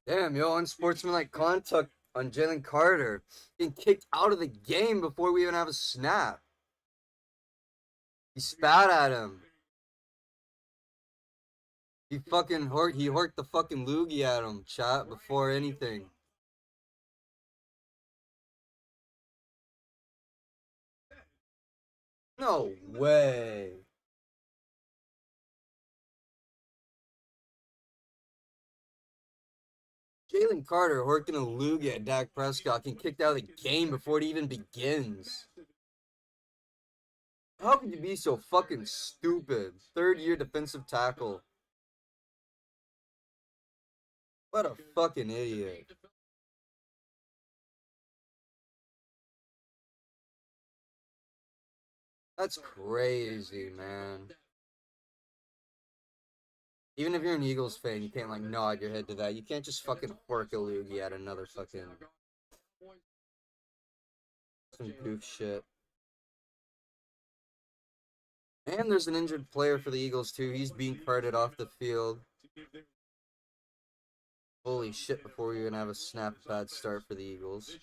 Damn, yo, unsportsmanlike contact on Jalen Carter. Getting kicked out of the game before we even have a snap. He spat at him. He horked the fucking loogie at him, chat, before anything. No way. Jalen Carter horking a loogie at Dak Prescott, getting kicked out of the game before it even begins. How could you be so fucking stupid? Third-year defensive tackle. What a fucking idiot. That's crazy, man. Even if you're an Eagles fan, you can't, like, nod your head to that. You can't just fucking hork a loogie at another fucking... some goof shit. And there's an injured player for the Eagles, too. He's being carted off the field. Holy shit, before we even have a snap, bad start for the Eagles.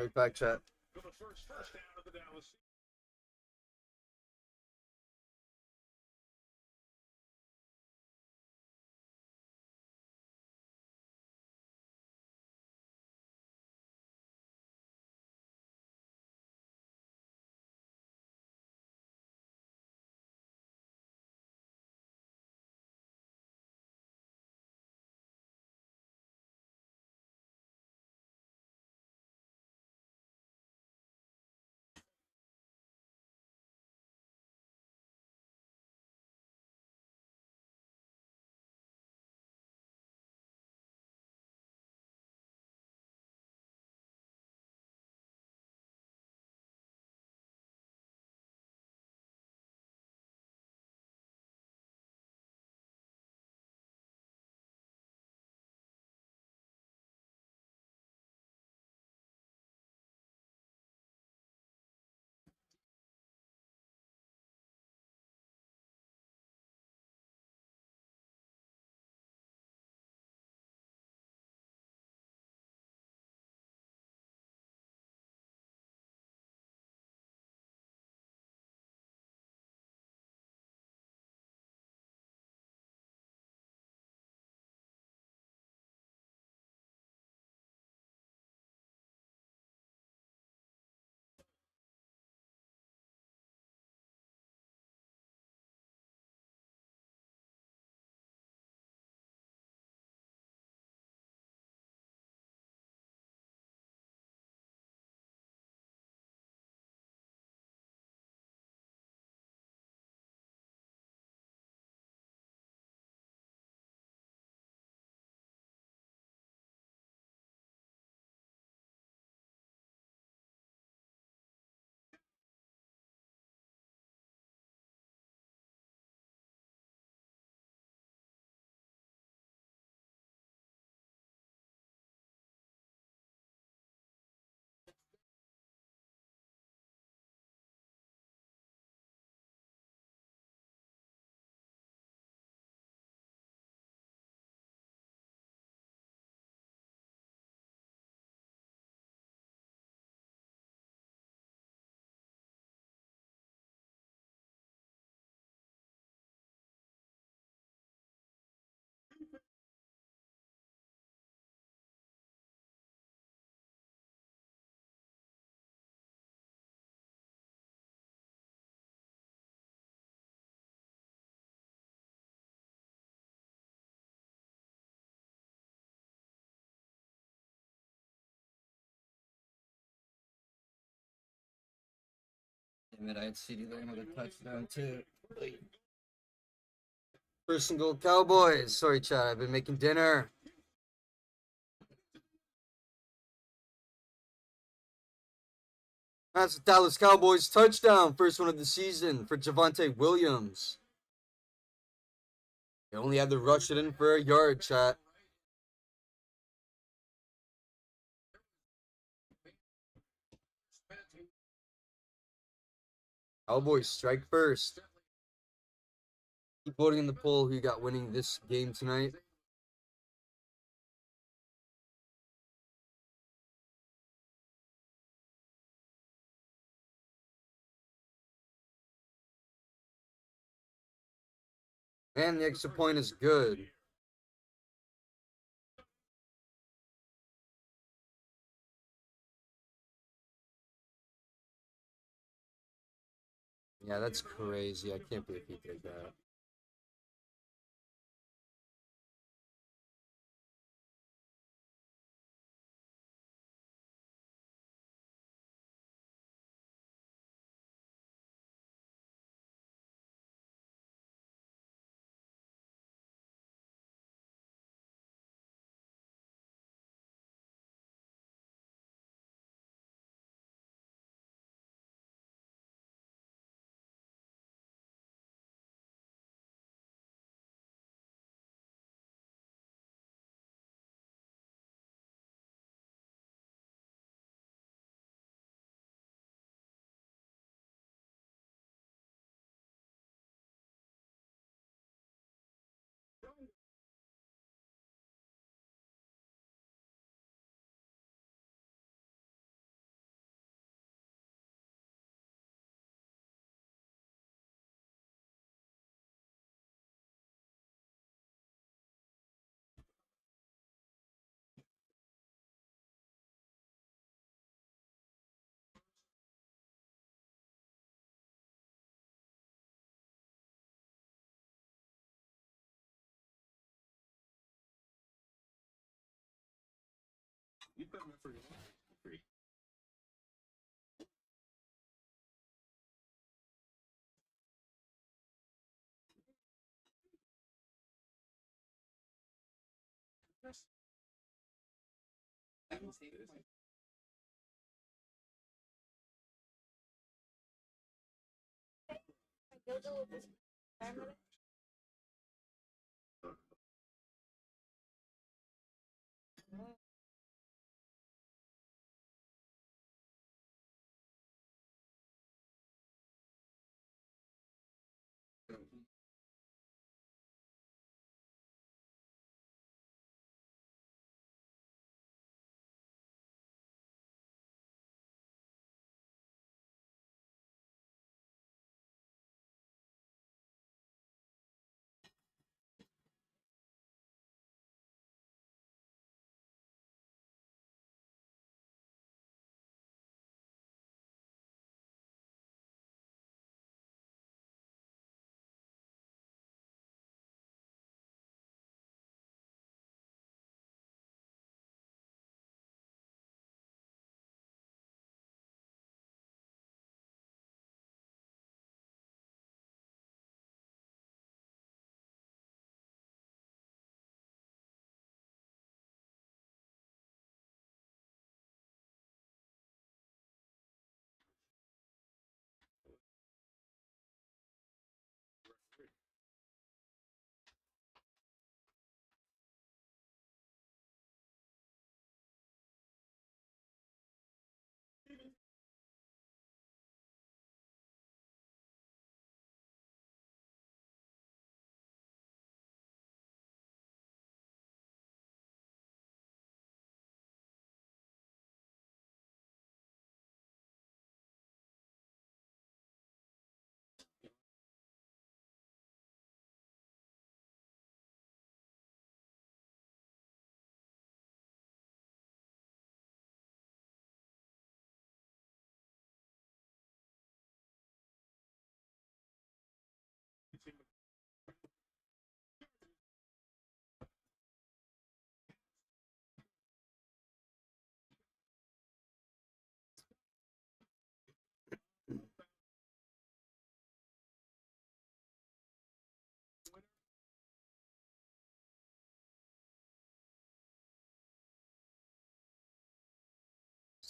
Right back, chat. Damn it, I had CeeDee Lamb with a touchdown too. First and goal, Cowboys. Sorry, chat. I've been making dinner. That's the Dallas Cowboys touchdown. First one of the season for Javonte Williams. They only had to rush it in for a yard, chat. Cowboys strike first. Keep voting in the poll who you got winning this game tonight. And the extra point is good. Yeah, that's crazy. I can't believe he did that.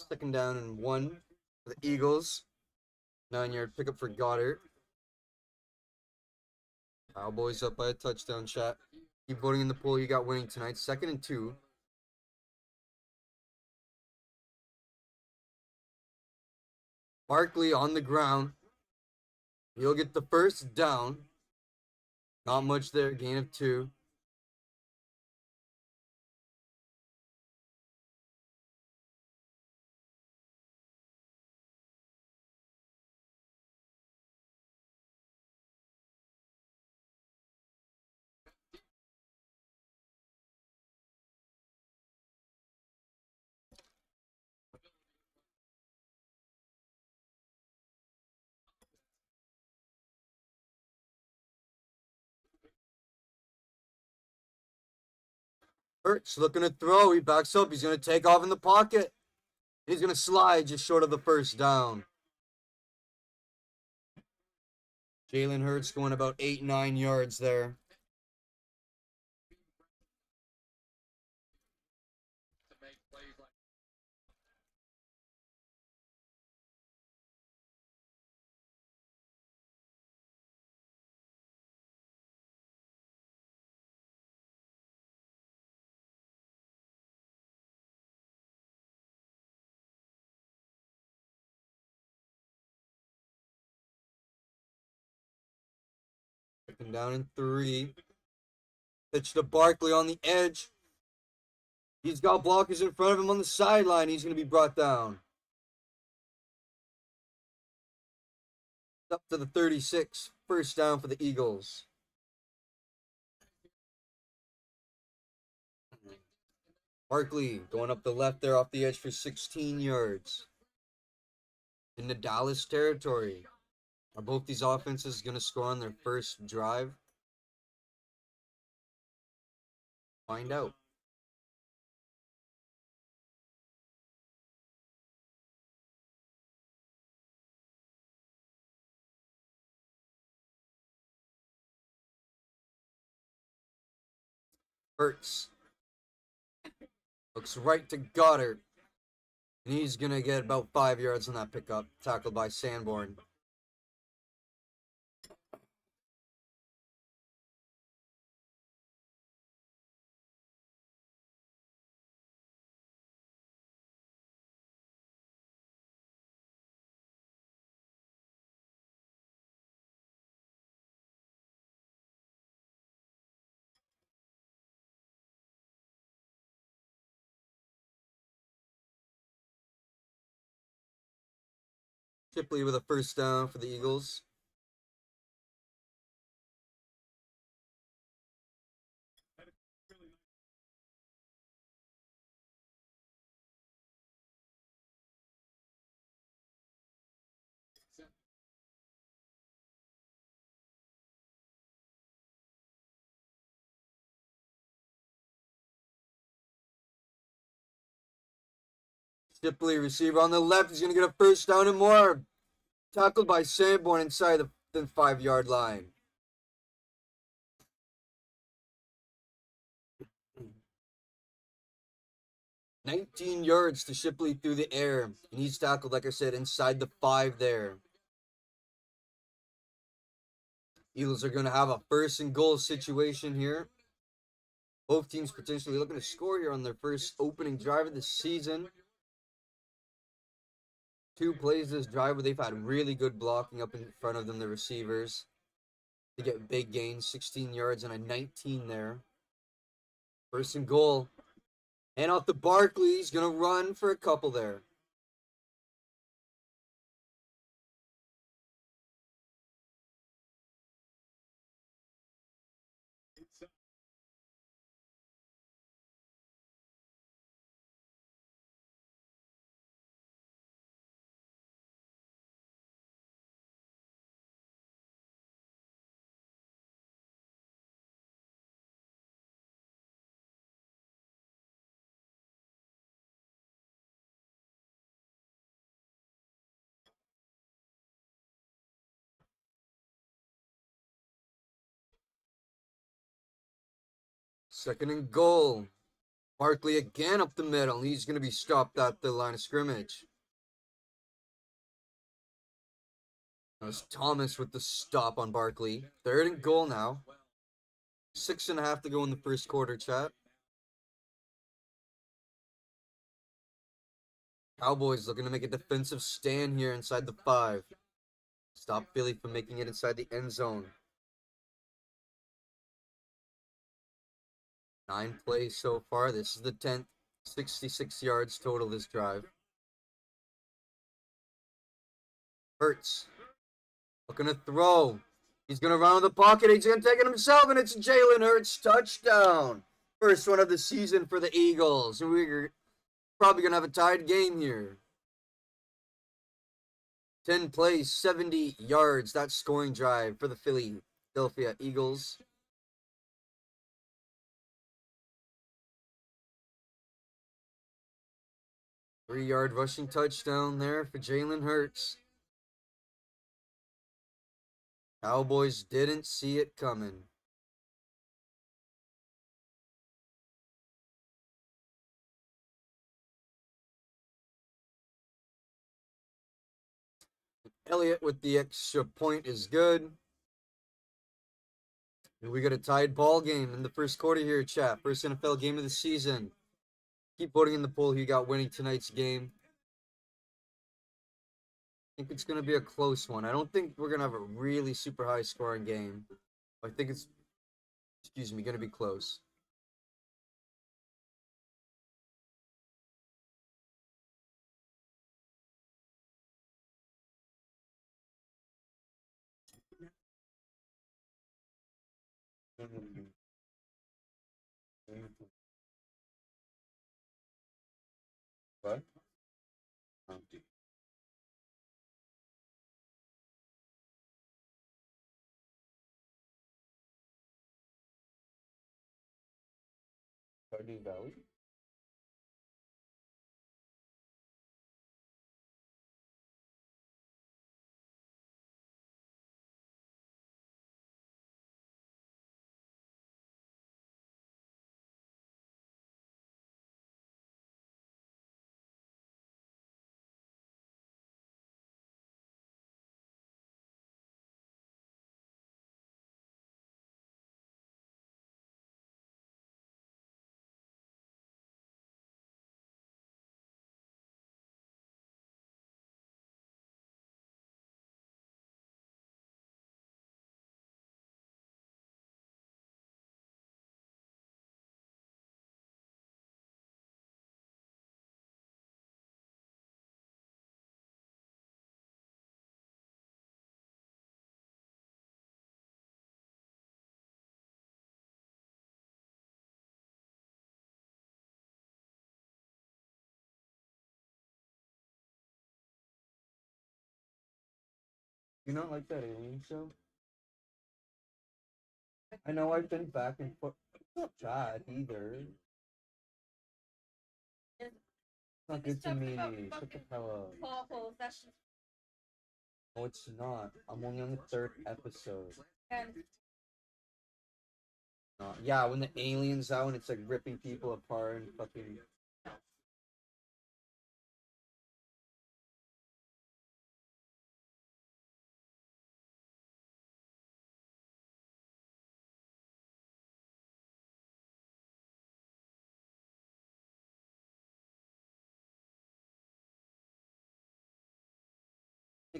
Second down and 1 for the Eagles. 9-yard pickup for Goddard. Cowboys up by a touchdown, chat. Keep voting in the poll. You got winning tonight. 2nd and 2. Barkley on the ground. He'll get the first down. Not much there. Gain of 2. Hurts looking to throw. He backs up. He's going to take off in the pocket. He's going to slide just short of the first down. Jalen Hurts going about 8-9 yards there. Second down and 3. Pitch to Barkley on the edge. He's got blockers in front of him on the sideline. He's going to be brought down. Up to the 36. First down for the Eagles. Barkley going up the left there off the edge for 16 yards. In the Dallas territory. Are both these offenses going to score on their first drive? Find out. Hurts. Looks right to Goddard. And he's going to get about 5 yards on that pickup. Tackled by Sanborn. Shipley with a first down for the Eagles. Shipley, receiver on the left, is going to get a first down and more. Tackled by Sanborn inside the 5-yard line. "19 yards to Shipley through the air. And he's tackled, like I said, inside the 5 there. Eagles are going to have a first and goal situation here. Both teams potentially looking to score here on their first opening drive of the season. 2 plays this drive where they've had really good blocking up in front of them, the receivers. They get big gains, 16 yards and a 19 there. First and goal. And off to Barkley. He's going to run for a couple there. Second and goal. Barkley again up the middle. He's going to be stopped at the line of scrimmage. That was Thomas with the stop on Barkley. Third and goal now. 6.5 to go in the first quarter, chat. Cowboys looking to make a defensive stand here inside the 5. Stop Philly from making it inside the end zone. 9 plays so far. This is the 10th. 66 yards total this drive. Hurts. Looking to throw. He's going to run in the pocket. He's going to take it himself, and it's Jalen Hurts. Touchdown. First one of the season for the Eagles. And we're probably going to have a tied game here. 10 plays, 70 yards. That scoring drive for the Philadelphia Eagles. Three-yard rushing touchdown there for Jalen Hurts. Cowboys didn't see it coming. Elliott with the extra point is good. And we got a tied ball game in the first quarter here, chat. First NFL game of the season. Keep voting in the poll who you got winning tonight's game. I think it's going to be a close one. I don't think we're going to have a really super high scoring game. I think it's, going to be close. What? Stardew Valley? You not like that alien show? I know I've been back and forth. It's not bad either. It's not good to me. Shut the hell up. No, it's not. I'm only on the third episode. Yeah, when the aliens out and it's like ripping people apart and fucking.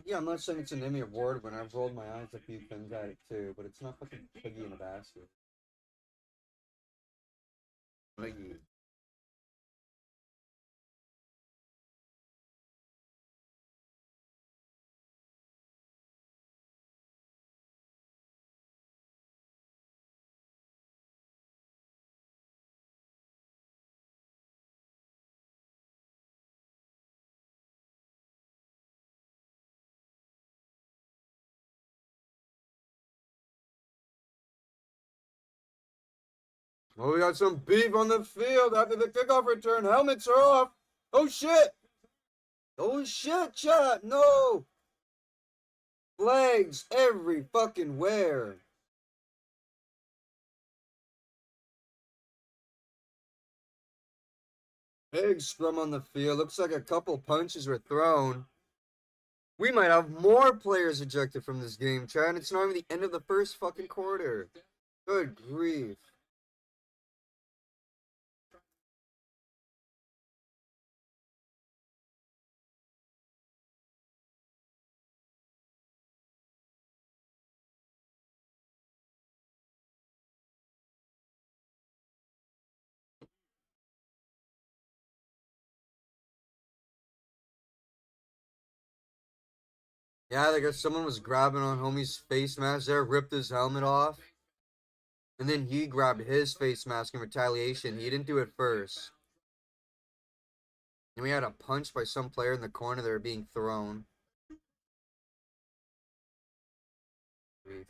Yeah, I'm not saying it's an Emmy award when I've rolled my eyes a few times at it too, but it's not fucking piggy in a basket. Piggy. Oh, we got some beef on the field after the kickoff return. Helmets are off. Oh shit! Oh shit, chat! No! Flags every fucking where. Big scrum on the field. Looks like a couple punches were thrown. We might have more players ejected from this game, Chad. It's not even the end of the first fucking quarter. Good grief. Yeah, I guess someone was grabbing on homie's face mask there, ripped his helmet off. And then he grabbed his face mask in retaliation. He didn't do it first. And we had a punch by some player in the corner that were being thrown. Grief.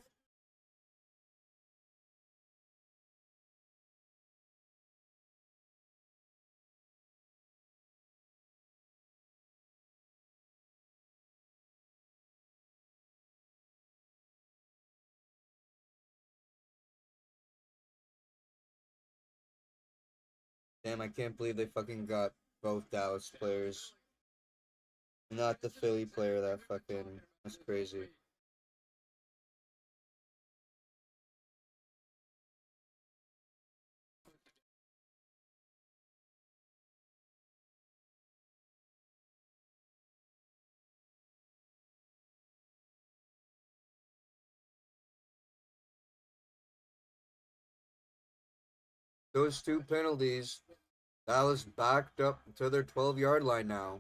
Damn, I can't believe they fucking got both Dallas players. Not the Philly player that fucking. That's crazy. Those two penalties, Dallas backed up to their 12-yard line now.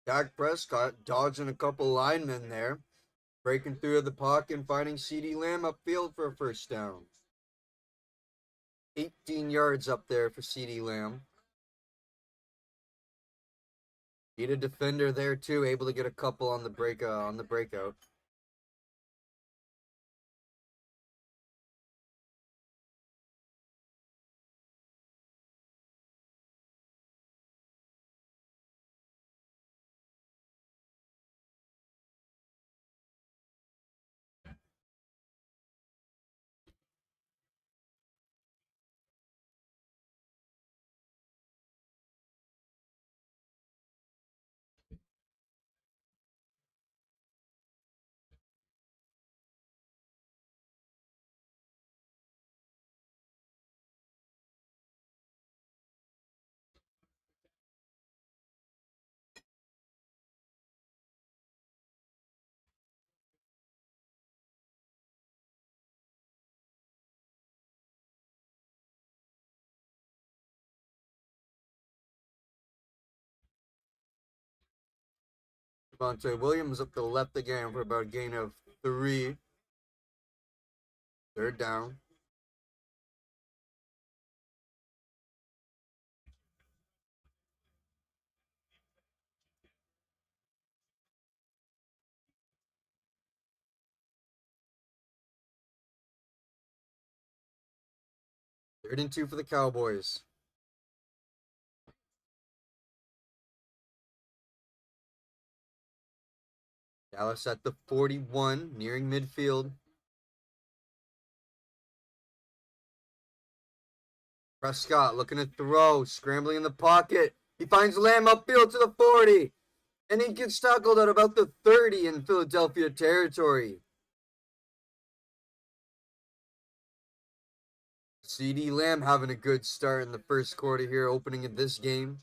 Dak Prescott dodging a couple linemen there, breaking through the pocket and finding CeeDee Lamb upfield for a first down. 18 yards up there for CeeDee Lamb. Need a defender there too, able to get a couple on the breakout. Devontae Williams up the left again for about a gain of 3. 3rd down. Third and 2 for the Cowboys. Dallas at the 41, nearing midfield. Prescott looking to throw, scrambling in the pocket. He finds Lamb upfield to the 40, and he gets tackled at about the 30 in Philadelphia territory. CeeDee Lamb having a good start in the first quarter here, opening of this game.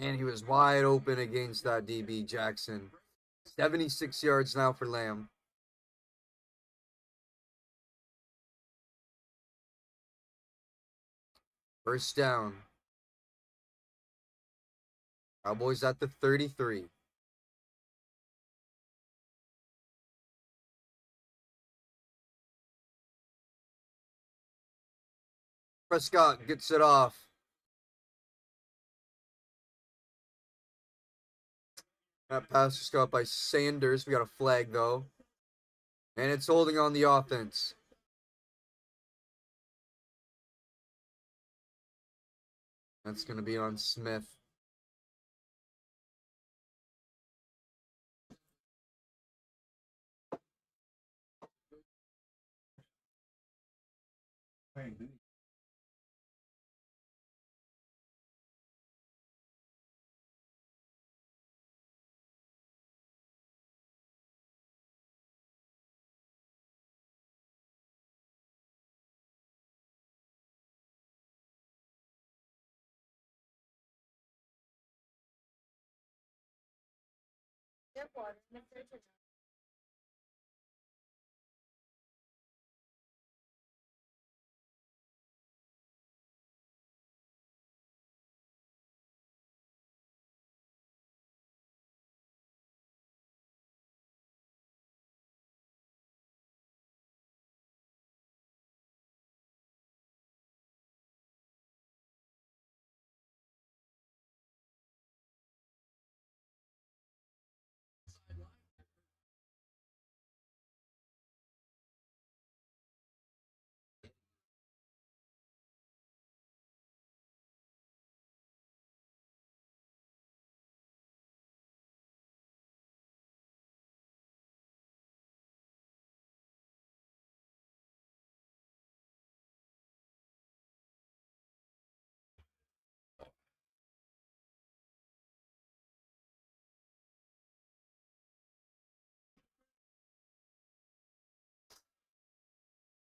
And he was wide open against that DB Jackson. 76 yards now for Lamb. First down. Cowboys at the 33. Prescott gets it off. That pass just got by Sanders. We got a flag, though. And it's holding on the offense. That's going to be on Smith.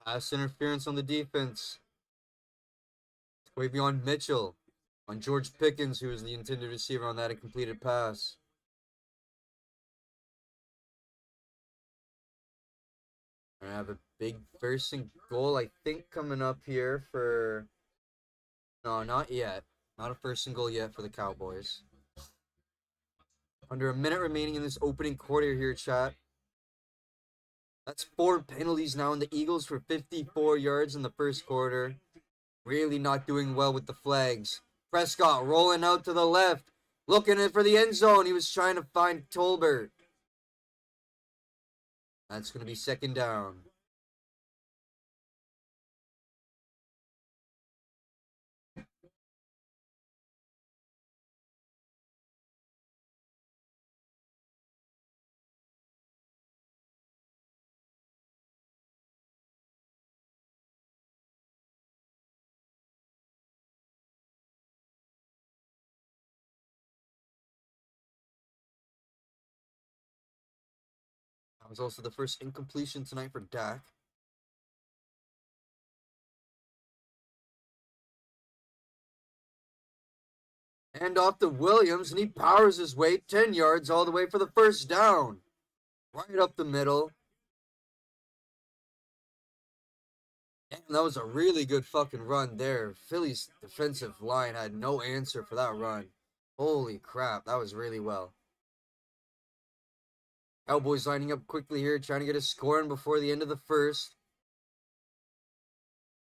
Pass interference on the defense. Way beyond Mitchell. On George Pickens, who was the intended receiver on that incompleted pass. I have a big first and goal, I think, coming up here for... No, not yet. Not a first and goal yet for the Cowboys. Under a minute remaining in this opening quarter here, chat. That's 4 penalties now in the Eagles for 54 yards in the first quarter. Really not doing well with the flags. Prescott rolling out to the left. Looking in for the end zone. He was trying to find Tolbert. That's going to be second down. That was also the first incompletion tonight for Dak. And off to Williams, and he powers his way 10 yards all the way for the first down. Right up the middle. And That was a really good fucking run there. Philly's defensive line had no answer for that run. Holy crap, that was really well. Cowboys lining up quickly here, trying to get a score in before the end of the first.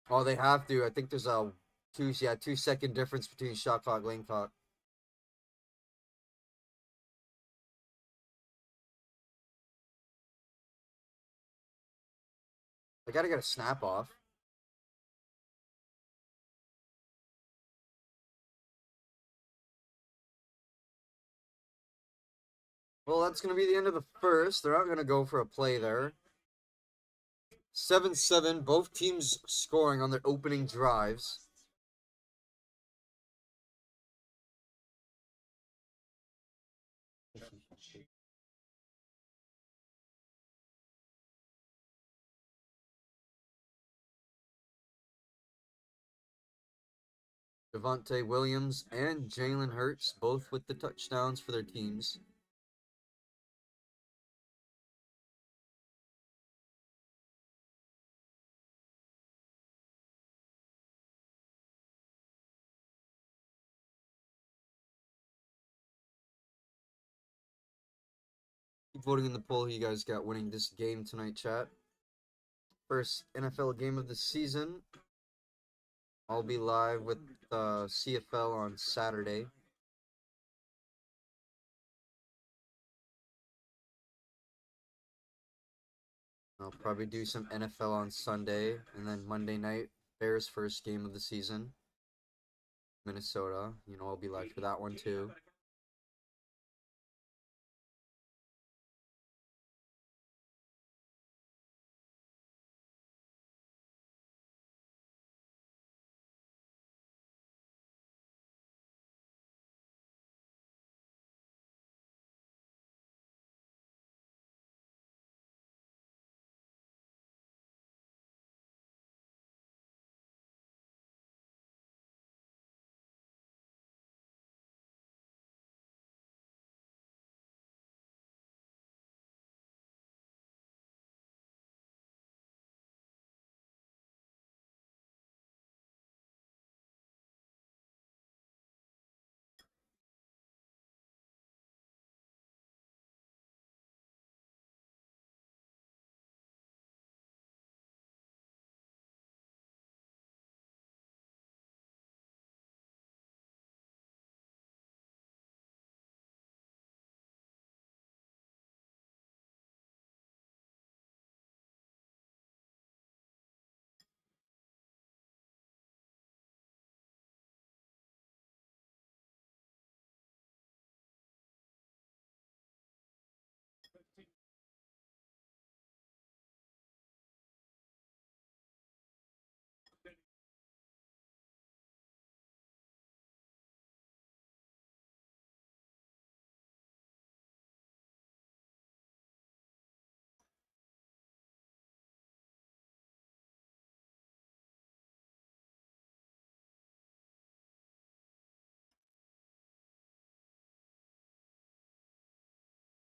Oh, they have to. I think there's a 2 second difference between shot clock, lane clock. I gotta get a snap off. Well, that's gonna be the end of the first. They're not gonna go for a play there. 7-7, both teams scoring on their opening drives. Javonte Williams and Jalen Hurts, both with the touchdowns for their teams. Keep voting in the poll who you guys got winning this game tonight, chat. First NFL game of the season. I'll be live with CFL on Saturday. I'll probably do some NFL on Sunday, and then Monday night, Bears' first game of the season. Minnesota. I'll be live for that one too.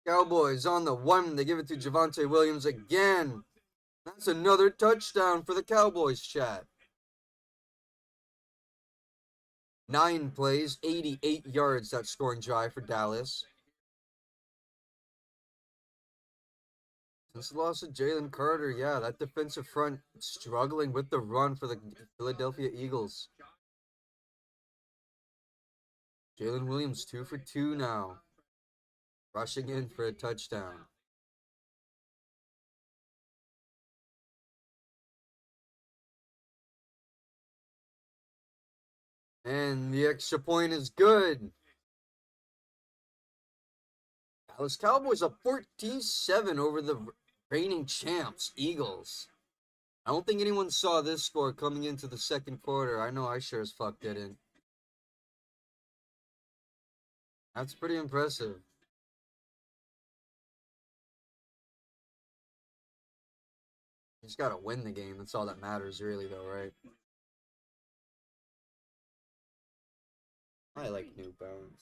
Cowboys on the one. They give it to Javonte Williams again. That's another touchdown for the Cowboys, chat. 9 plays, 88 yards, that scoring drive for Dallas. Since the loss of Jalen Carter, yeah, that defensive front struggling with the run for the Philadelphia Eagles. Jalen Williams 2 for 2 now. Rushing in for a touchdown. And the extra point is good. Dallas Cowboys up 14-7 over the reigning champs, Eagles. I don't think anyone saw this score coming into the second quarter. I know I sure as fuck didn't. That's pretty impressive. You just gotta win the game. That's all that matters, really, though, right? I like New Balance.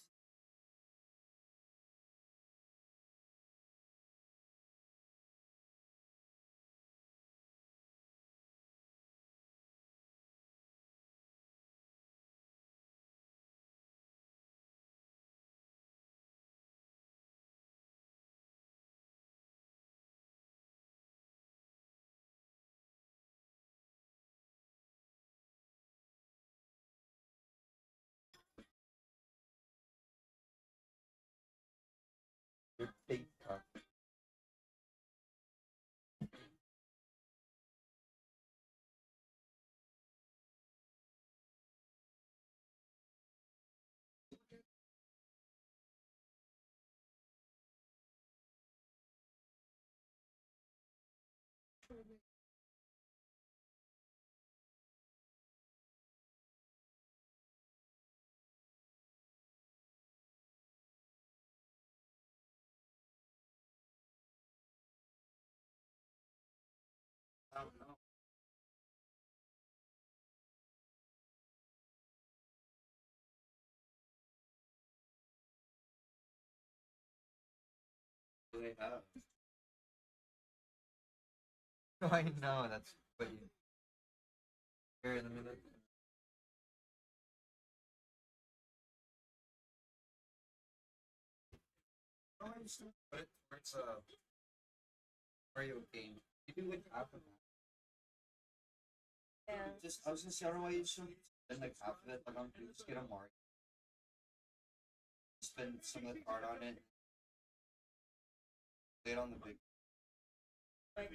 I don't know. Do they have? I know that's what you here in a minute. No, I just put it towards a Mario game. You do like half of that. Yeah. Just I was gonna say, I don't know why you should spend like half of it, like on just get a Mario. Spend some of the card on it. Play it on the big. Like,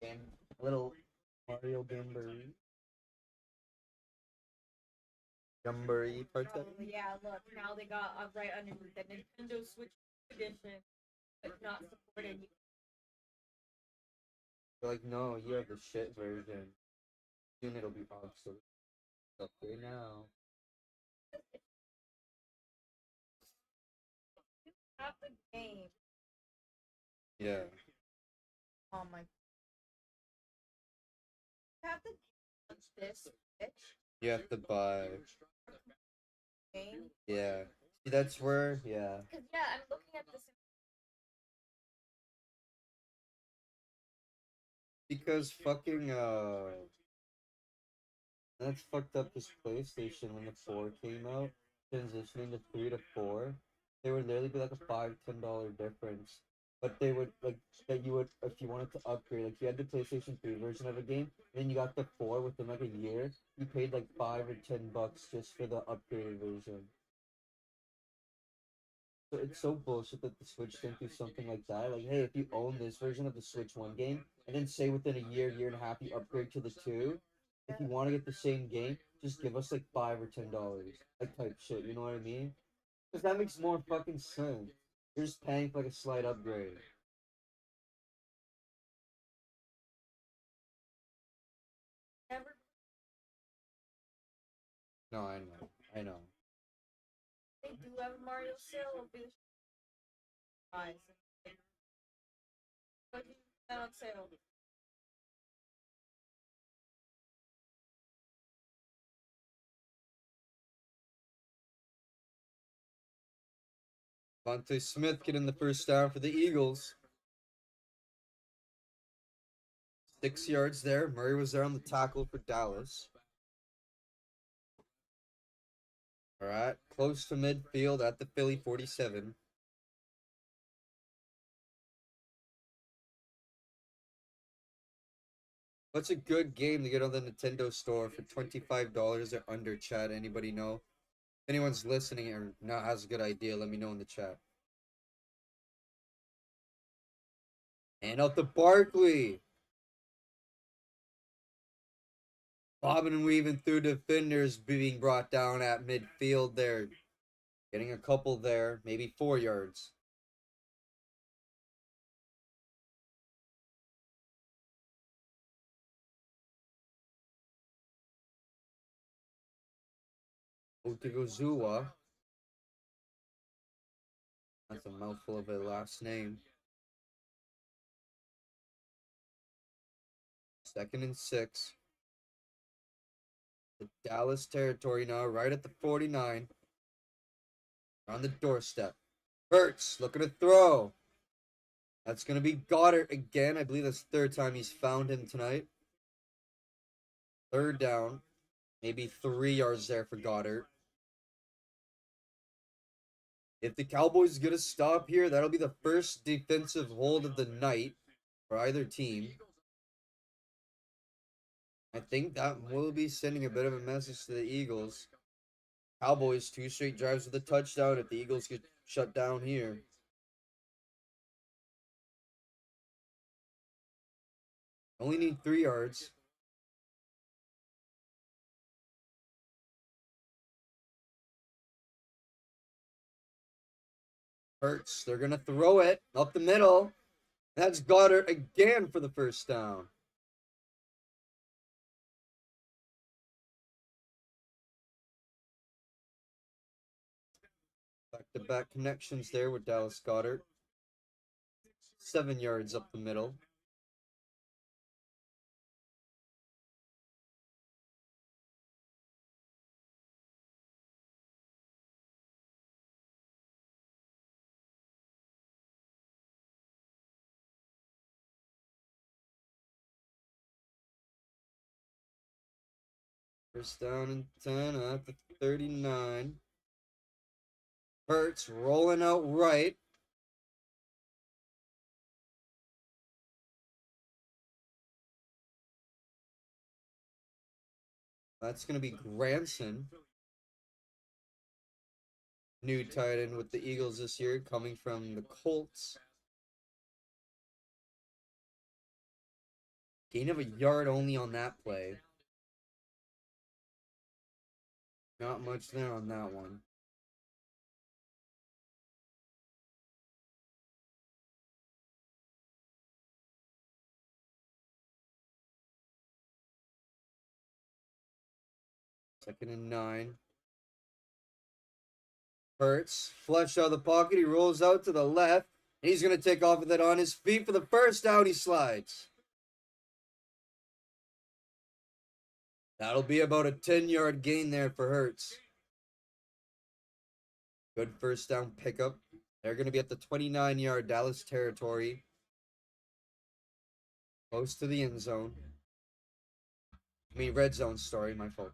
game, little Mario Gumbury. Gumbury part. Yeah, look, now they got right underneath the Nintendo Switch edition, but not supported. They're like, no, you have the shit version. Soon it'll be obsolete. Okay, now. Have the game. Yeah. Oh my. Have the this bitch. You have to buy. Game. Yeah. See, that's where. Yeah. Cause yeah, I'm looking at this. Because fucking that's fucked up this PlayStation when the 4 came out, transitioning to 3 to 4. There would literally be like a $5-10 difference. But they would like that you would if you wanted to upgrade, like you had the PlayStation 3 version of a game, and then you got the 4 within like a year, you paid like $5 or $10 just for the upgraded version. So it's so bullshit that the Switch didn't do something like that. Like, hey, if you own this version of the Switch 1 game, and then say within a year, year and a half, you upgrade to the 2, if you want to get the same game, just give us like $5 or $10. Like, type shit, you know what I mean? Because that makes more fucking sense. You're just paying for like a slight upgrade. Never. No, I know. I know. They do have a Mario sale. It'll be the price. But you on sale. Vontae Smith getting the first down for the Eagles. 6 yards there. Murray was there on the tackle for Dallas. All right, close to midfield at the Philly 47. What's a good game to get on the Nintendo store for $25 or under, chat? Anybody know? If anyone's listening or not has a good idea, let me know in the chat. And out the Barkley. Bobbing and weaving through defenders, being brought down at midfield there. Getting a couple there, maybe 4 yards. Otigozua. That's a mouthful of a last name. 2nd and 6. The Dallas territory now, right at the 49. On the doorstep. Hurts looking to throw. That's going to be Goddard again. I believe that's the third time he's found him tonight. 3rd down. Maybe 3 yards there for Goddard. If the Cowboys get a stop here, that'll be the first defensive hold of the night for either team. I think that will be sending a bit of a message to the Eagles. Cowboys 2 straight drives with a touchdown if the Eagles get shut down here. Only need 3 yards. Hurts. They're going to throw it up the middle. That's Goddard again for the first down. Back-to-back connections there with Dallas Goddard. 7 yards up the middle. First down and 10 at the 39. Hurts rolling out right. That's going to be Granson. New tight end with the Eagles this year, coming from the Colts. Gain of a yard only on that play. Not much there on that one. Second and 9. Hurts, flush out of the pocket. He rolls out to the left. And he's going to take off with it on his feet for the first down. He slides. That'll be about a 10-yard gain there for Hurts. Good first down pickup. They're going to be at the 29-yard Dallas territory. Close to the end zone. Red zone, sorry, my fault.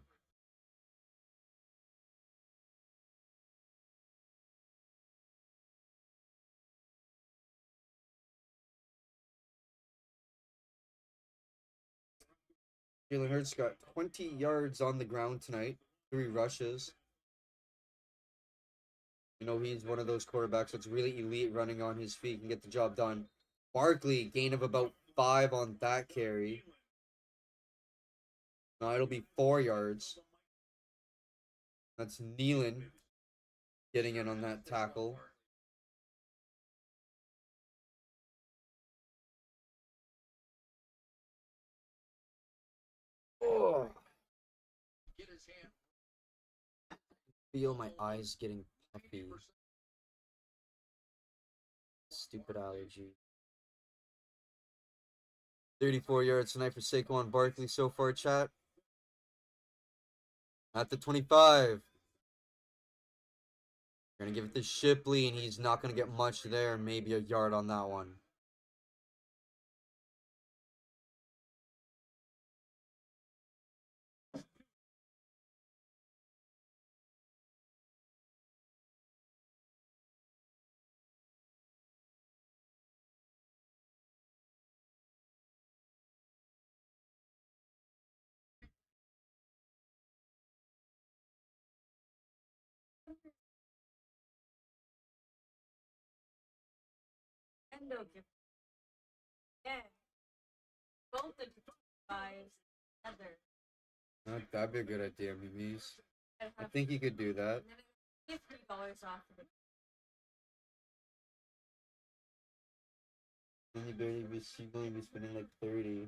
Jalen Hurts got 20 yards on the ground tonight. 3 rushes. You know, he's one of those quarterbacks that's really elite running on his feet and get the job done. Barkley, gain of about 5 on that carry. No, it'll be 4 yards. That's Nealon getting in on that tackle. Oh. Feel my eyes getting puffy. Stupid allergy. 34 yards tonight for Saquon Barkley so far, chat. At the 25. We're going to give it to Shipley, and he's not going to get much there. Maybe a yard on that one. That'd be a good idea, Mimi's. I think you could do that. And you barely be spending like 30.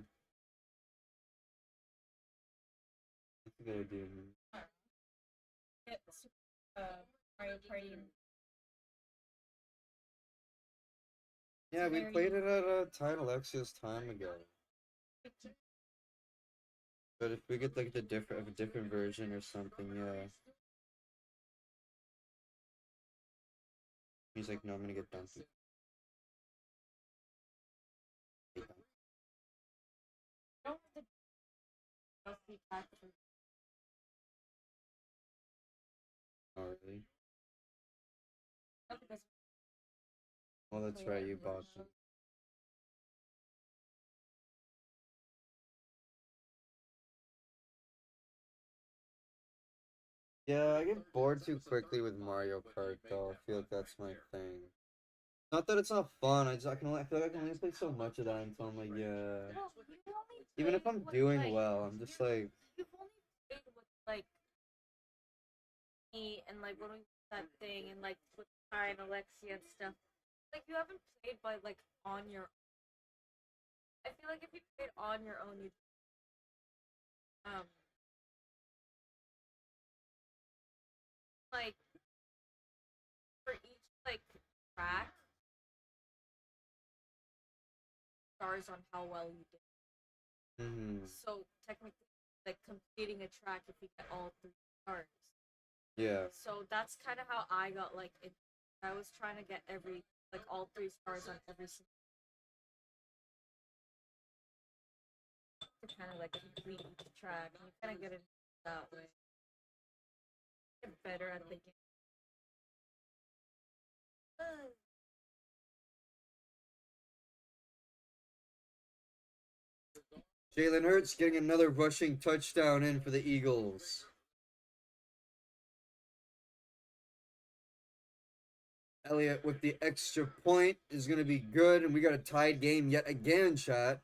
That's a good idea, man. Yeah, we played it at a time Alexia's time ago. But if we get like a different version or something, yeah. He's like, no, I'm gonna get done. Oh, really? Oh, that's right, you bought them. Yeah, I get bored too quickly with Mario Kart, though. I feel like that's my thing. Not that it's not fun. I feel like I can only play so much of that until I'm like, yeah. Even if I'm doing well, I'm just like. that thing and like with Kai and Alexia and stuff. Like you haven't played by like on your. I feel like if you played on your own, you um like for each like track stars on how well you did. Mm-hmm. So technically, like completing a track if you get all three stars. Yeah. So that's kind of how I got like it. I was trying to get every like all three stars on every single to kind of like complete each track. And you kind of get it that way. Get better at the game. Jalen Hurts getting another rushing touchdown in for the Eagles. Elliott with the extra point is going to be good, and we got a tied game yet again, chat.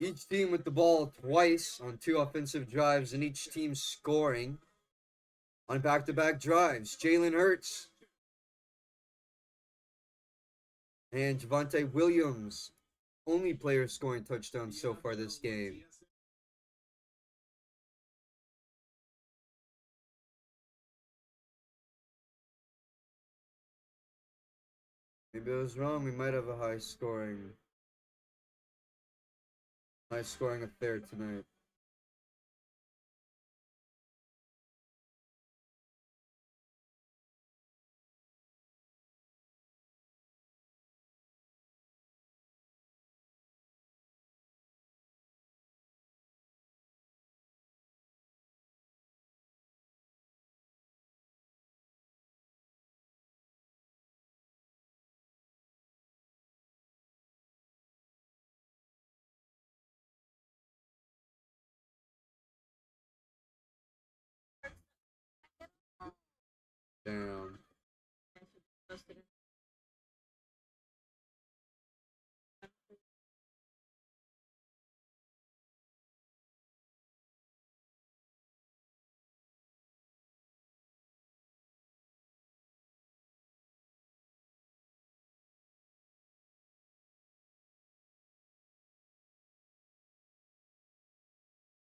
Each team with the ball twice on 2 offensive drives, and each team scoring on back-to-back drives. Jalen Hurts and Javonte Williams, only players scoring touchdowns so far this game. Maybe I was wrong. We might have a high scoring affair tonight. Damn.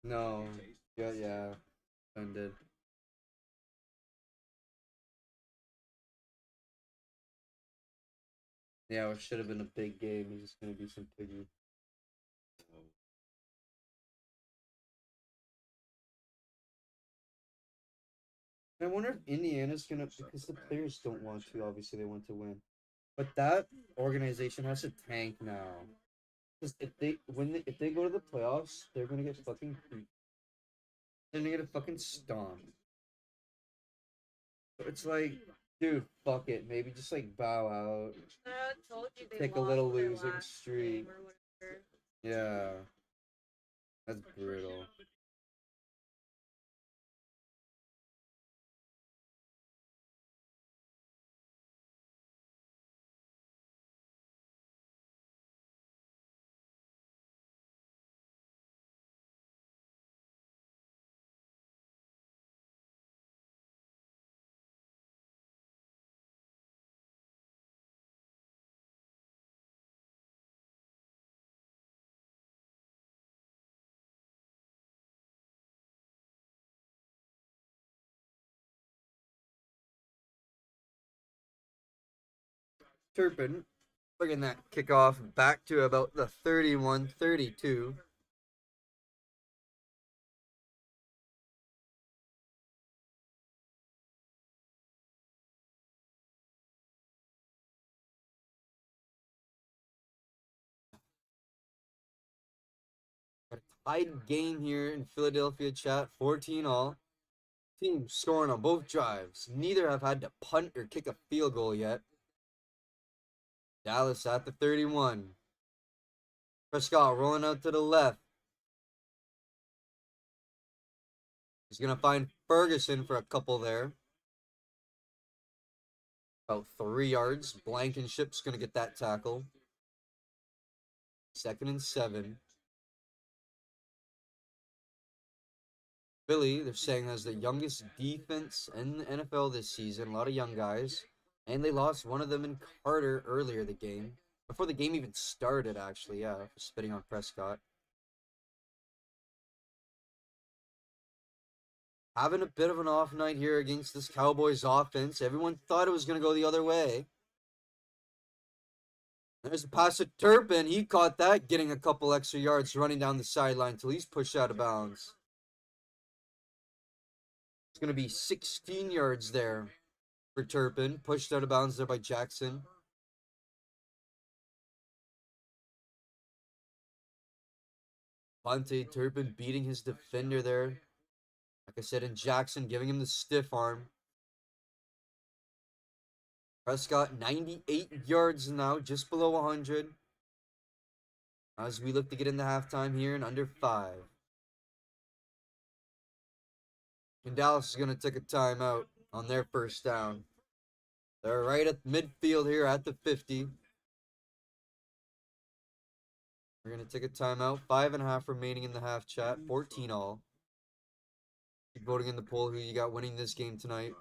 No. Yeah, yeah. Ended. Yeah, it should have been a big game. He's just gonna be some piggy. I wonder if Indiana's gonna, because the players don't want to. Obviously, they want to win, but that organization has to tank now. Because if they go to the playoffs, they're gonna get fucking they're gonna get a fucking stomp. So it's like, dude, fuck it. Maybe just like bow out. I told you they Take a lost little their losing last streak. game or whatever. Yeah, that's brutal. Turpin, bringing that kickoff back to about the 31-32. A tied game here in Philadelphia, chat. 14 all. Teams scoring on both drives. Neither have had to punt or kick a field goal yet. Dallas at the 31. Prescott rolling out to the left. He's going to find Ferguson for a couple there. About 3 yards. Blankenship's going to get that tackle. 2nd and 7. Philly, they're saying, has the youngest defense in the NFL this season. A lot of young guys. And they lost one of them in Carter earlier the game. Before the game even started, actually, yeah, for spitting on Prescott. Having a bit of an off night here against this Cowboys offense. Everyone thought it was going to go the other way. There's a pass to Turpin. He caught that, getting a couple extra yards running down the sideline until he's pushed out of bounds. It's going to be 16 yards there for Turpin. Pushed out of bounds there by Jackson. Vontae Turpin beating his defender there. Like I said, and Jackson giving him the stiff arm. Prescott 98 yards now, just below 100. As we look to get into halftime here in under 5. And Dallas is going to take a timeout on their first down. They're right at midfield here at the 50. We're going to take a timeout. 5.5 remaining in the half chat. 14 all. Keep voting in the poll who you got winning this game tonight.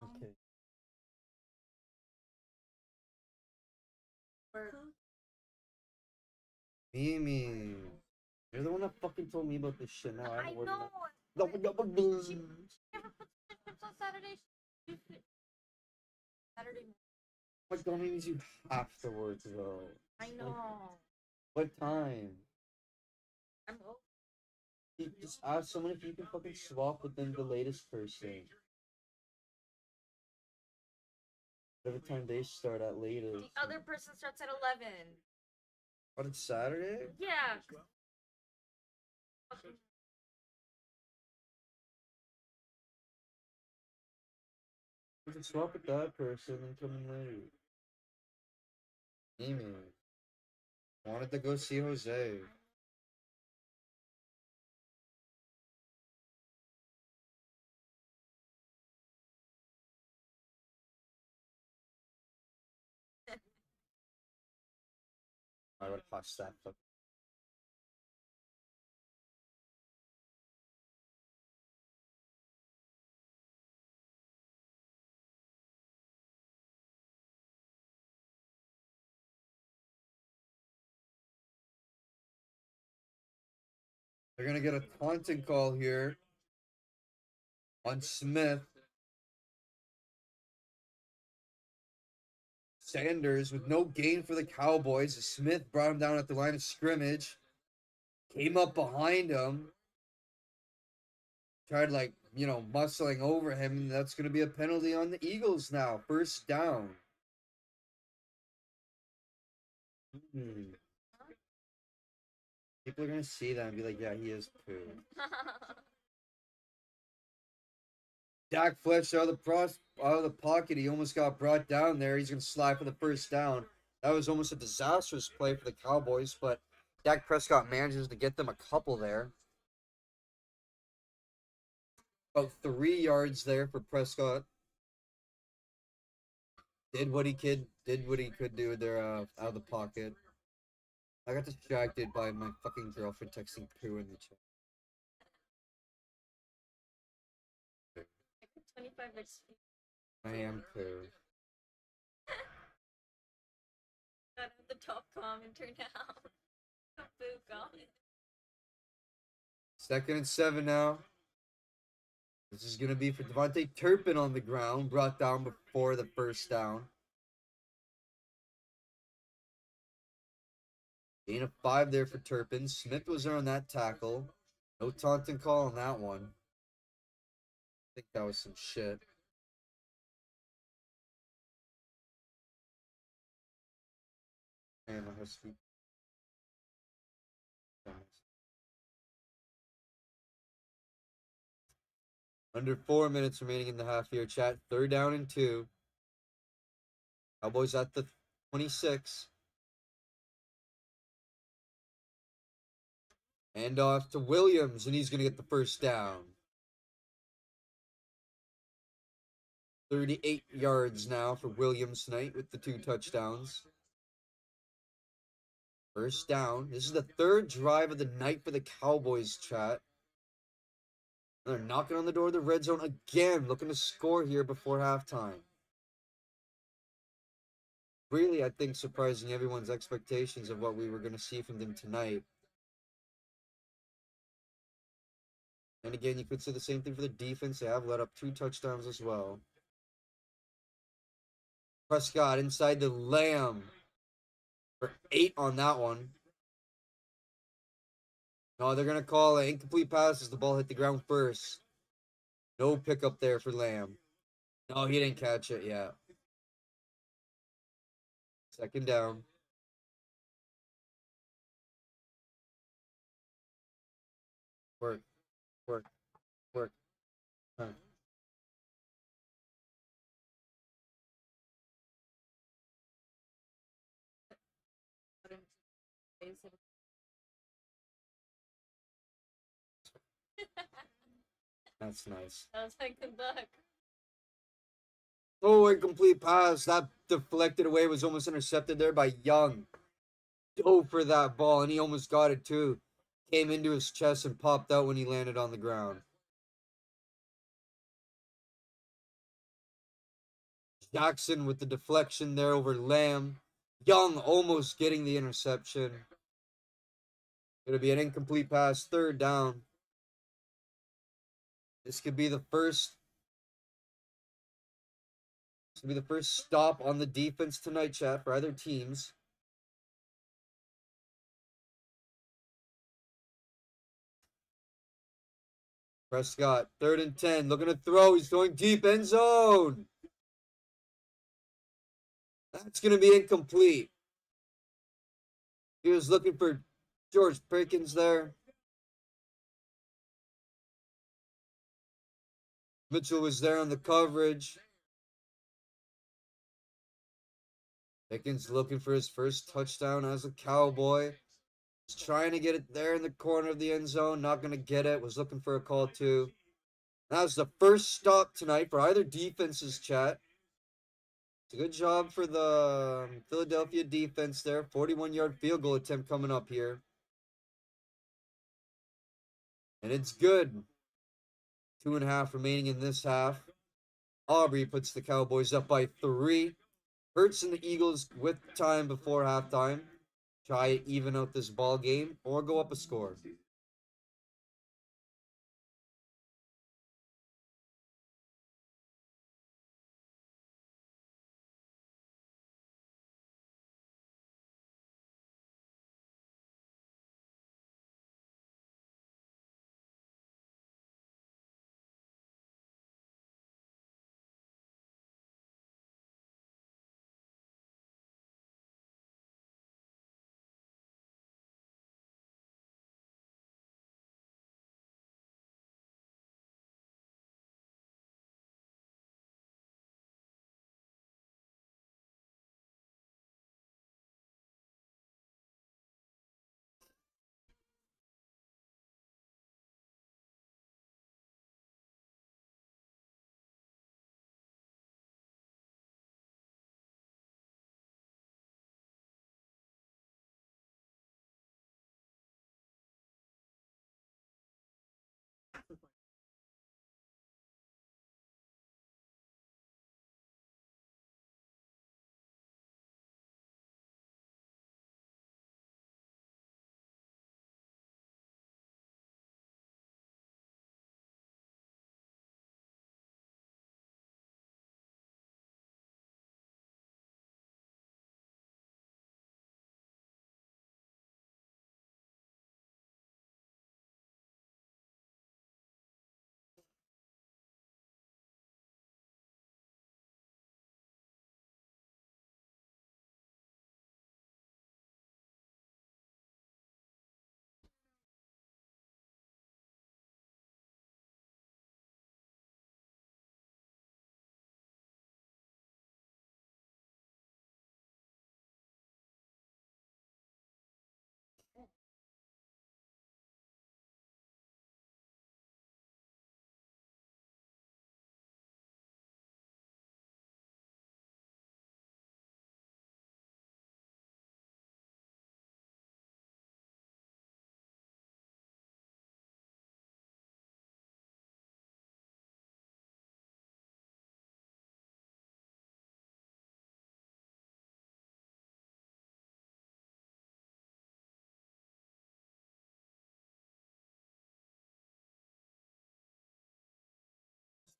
Okay. Mimi. You're the one that fucking told me about this shit now. I know. No, She never puts the chips on Saturday. Saturday. my god, means you have to work though. I know. What time? I'm old. You just ask someone if you can fucking swap with them the latest person. Whatever time they start at latest. The other person starts at 11. What, it's Saturday? Yeah. You can swap with that person and come in late. Amy. Wanted to go see Jose. I would pass that fuck. They're gonna get a taunting call here on Smith. Sanders with no gain for the Cowboys. Smith brought him down at the line of scrimmage. Came up behind him. Tried, like, muscling over him. That's going to be a penalty on the Eagles now. First down. People are gonna see that and be like, yeah, he is poo. Dak flushed out of the pocket. He almost got brought down there. He's gonna slide for the first down. That was almost a disastrous play for the Cowboys, but Dak Prescott manages to get them a couple there. About 3 yards there for Prescott. Did what he could do there out of the pocket. I got distracted by my fucking girlfriend texting poo in the chat. 25 XP. I am poo. Got the top commenter now. Boo comment. 2nd and 7 now. This is going to be for Devontae Turpin on the ground, brought down before the first down. Gain of 5 there for Turpin. Smith was there on that tackle. No taunting call on that one. I think that was some shit. Man, I have to... Under 4 minutes remaining in the half here, chat. 3rd down and 2. Cowboys at the 26. Hand off to Williams, and he's going to get the first down. 38 yards now for Williams tonight with the 2 touchdowns. First down. This is the 3rd drive of the night for the Cowboys, chat. And they're knocking on the door of the red zone again, looking to score here before halftime. Really, I think, surprising everyone's expectations of what we were going to see from them tonight. And again, you could say the same thing for the defense. They have let up 2 touchdowns as well. Prescott inside the Lamb for 8 on that one. No, they're going to call an incomplete pass as the ball hit the ground first. No pickup there for Lamb. No, he didn't catch it yet. 2nd down. Work. Huh. That's nice. That was like good luck. Oh, incomplete pass. That deflected away, was almost intercepted there by Young. Dove for that ball, and he almost got it too. Came into his chest and popped out when he landed on the ground. Jackson with the deflection there over Lamb. Young almost getting the interception. Gonna be an incomplete pass, 3rd down. This could be the first. This could be the first stop on the defense tonight, chat, for either teams. Prescott, 3rd and 10, looking to throw. He's throwing deep, end zone. That's going to be incomplete. He was looking for George Pickens there. Mitchell was there on the coverage. Pickens looking for his first touchdown as a Cowboy. He's trying to get it there in the corner of the end zone. Not going to get it. Was looking for a call too. That was the first stop tonight for either defense's, chat. It's a good job for the Philadelphia defense there. 41-yard field goal attempt coming up here. And it's good. 2.5 remaining in this half. Aubrey puts the Cowboys up by 3. Hurts and the Eagles with time before halftime. Try to even out this ball game or go up a score.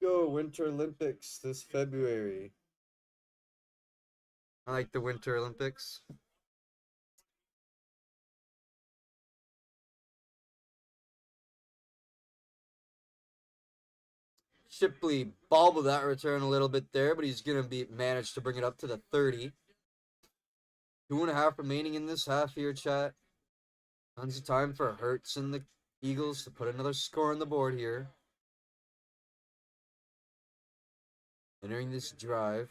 Go Winter Olympics this February. I like the Winter Olympics. Shipley bobbled that return a little bit there, but he's gonna be managed to bring it up to the 30. 2.5 remaining in this half here, chat. Tons of time for Hurts and the Eagles to put another score on the board here. Entering this drive.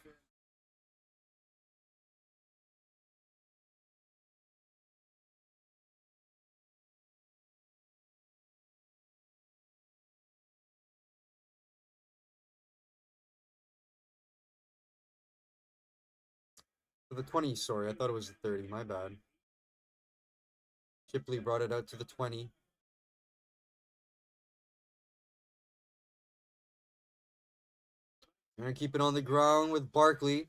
The 20, sorry. I thought it was the 30. My bad. Shipley brought it out to the 20. They're going to keep it on the ground with Barkley.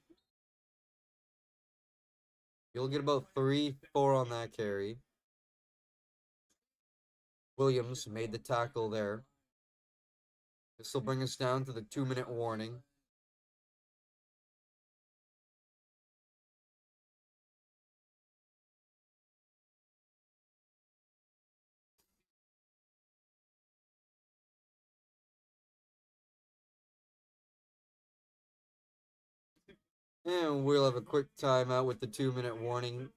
You'll get about 3-4 on that carry. Williams made the tackle there. This will bring us down to the 2-minute warning. And we'll have a quick timeout with the 2-minute warning.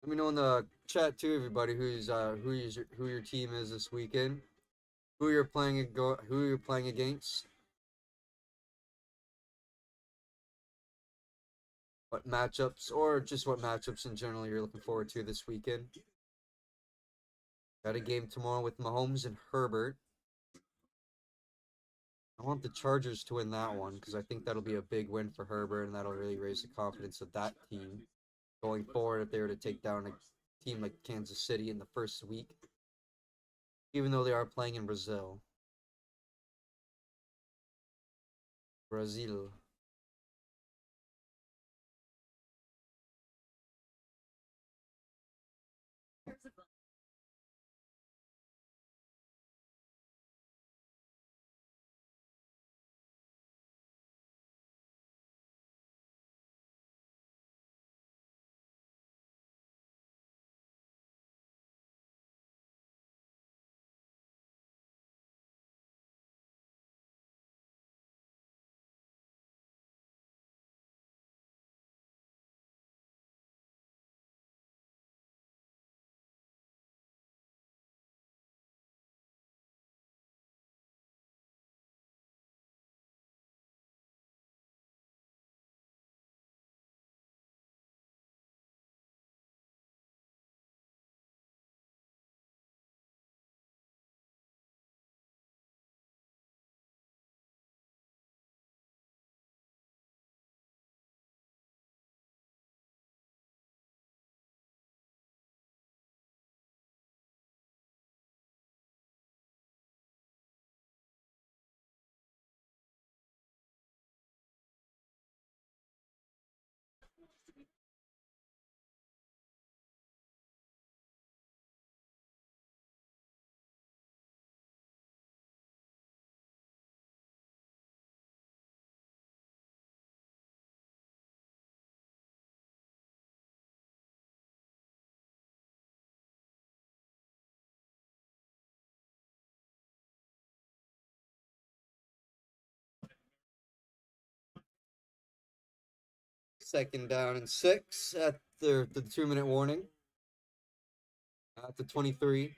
Let me know in the chat too, everybody, who your team is this weekend, who you're playing against, what matchups, or just what matchups in general you're looking forward to this weekend. Got a game tomorrow with Mahomes and Herbert. I want the Chargers to win that one because I think that'll be a big win for Herbert, and that'll really raise the confidence of that team going forward if they were to take down a team like Kansas City in the first week, even though they are playing in Brazil. Brazil. Second down and 6 at the 2-minute warning. At the 23.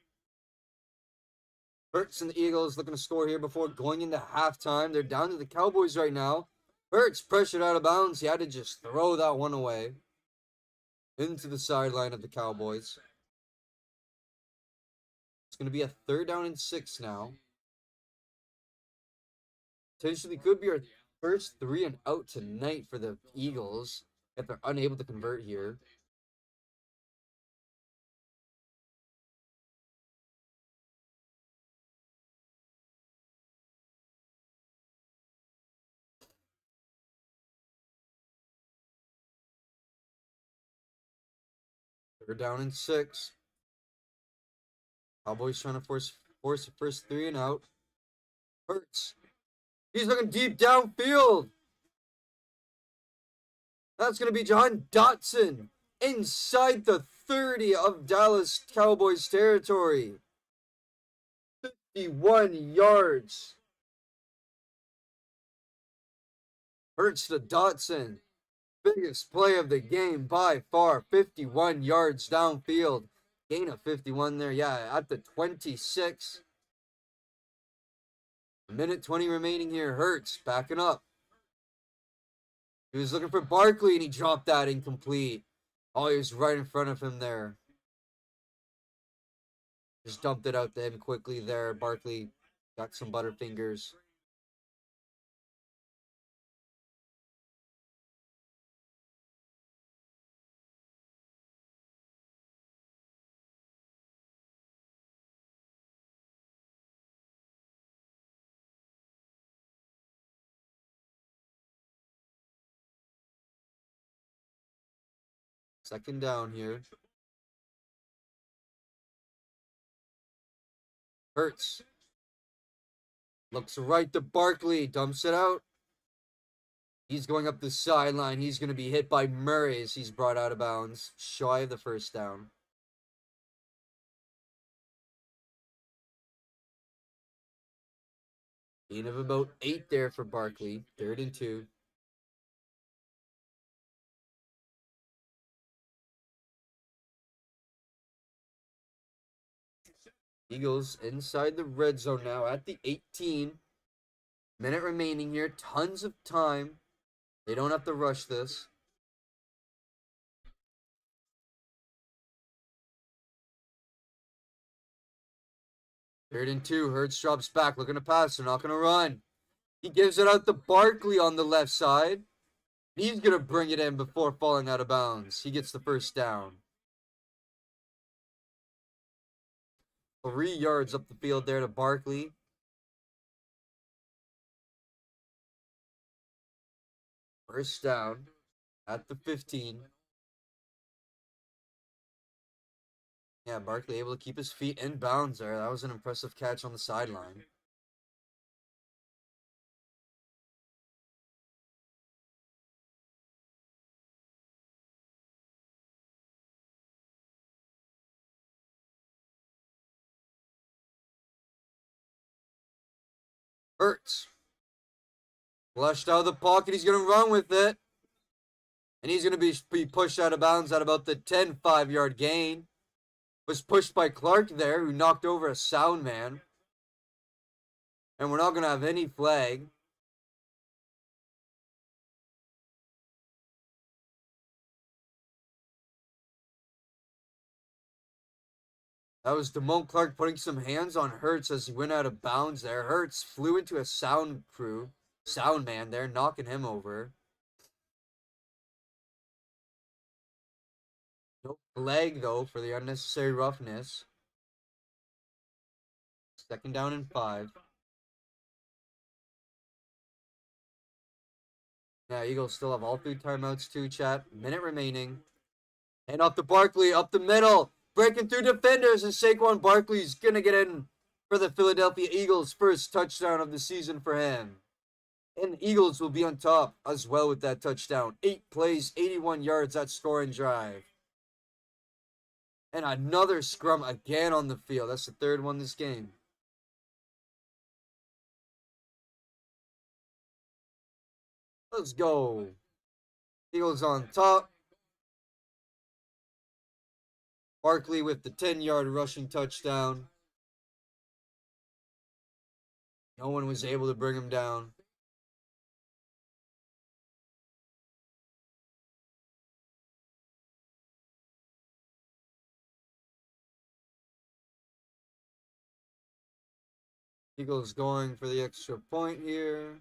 Hurts and the Eagles looking to score here before going into halftime. They're down to the Cowboys right now. Hurts pressured out of bounds. He had to just throw that one away into the sideline of the Cowboys. It's going to be a 3rd down and 6 now. Potentially could be our first 3 and out tonight for the Eagles if they're unable to convert here. They're down in 6. Cowboys trying to force the first 3 and out. Hurts. He's looking deep downfield. That's going to be John Dotson inside the 30 of Dallas Cowboys territory. 51 yards. Hurts to Dotson. Biggest play of the game by far. 51 yards downfield. Gain of 51 there. Yeah, at the 26. A minute 20 remaining here. Hurts backing up. He was looking for Barkley and he dropped that incomplete. Oh, he was right in front of him there. Just dumped it out to him quickly there. Barkley got some butterfingers. Second down here. Hurts. Looks right to Barkley. Dumps it out. He's going up the sideline. He's going to be hit by Murray as he's brought out of bounds. Shy of the first down. Gain of about 8 there for Barkley. 3rd and 2. Eagles inside the red zone now at the 18. Minute remaining here. Tons of time. They don't have to rush this. Third and 2. Hurts drops back. Looking to pass. They're not going to run. He gives it out to Barkley on the left side. He's going to bring it in before falling out of bounds. He gets the first down. 3 yards up the field there to Barkley. First down at the 15. Yeah, Barkley able to keep his feet in bounds there. That was an impressive catch on the sideline. Hurts. Flushed out of the pocket. He's going to run with it. And he's going to be pushed out of bounds at about the 10 5-yard gain. Was pushed by Clark there, who knocked over a sound man. And we're not going to have any flag. That was Damone Clark putting some hands on Hurts as he went out of bounds there. Hurts flew into a sound man there, knocking him over. No flag, though, for the unnecessary roughness. Second down and 5. Yeah, Eagles still have all 3 timeouts too, chat. Minute remaining. And off to Barkley, up the middle. Breaking through defenders, and Saquon Barkley's going to get in for the Philadelphia Eagles' first touchdown of the season for him. And the Eagles will be on top as well with that touchdown. 8 plays, 81 yards, that scoring drive. And another scrum again on the field. That's the 3rd one this game. Let's go. Eagles on top. Barkley with the 10-yard rushing touchdown. No one was able to bring him down. Eagles going for the extra point here.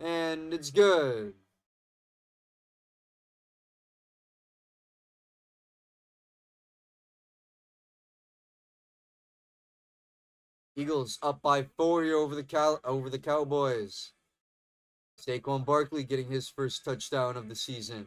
And it's good. Eagles up by 4 here over the Cowboys. Saquon Barkley getting his first touchdown of the season.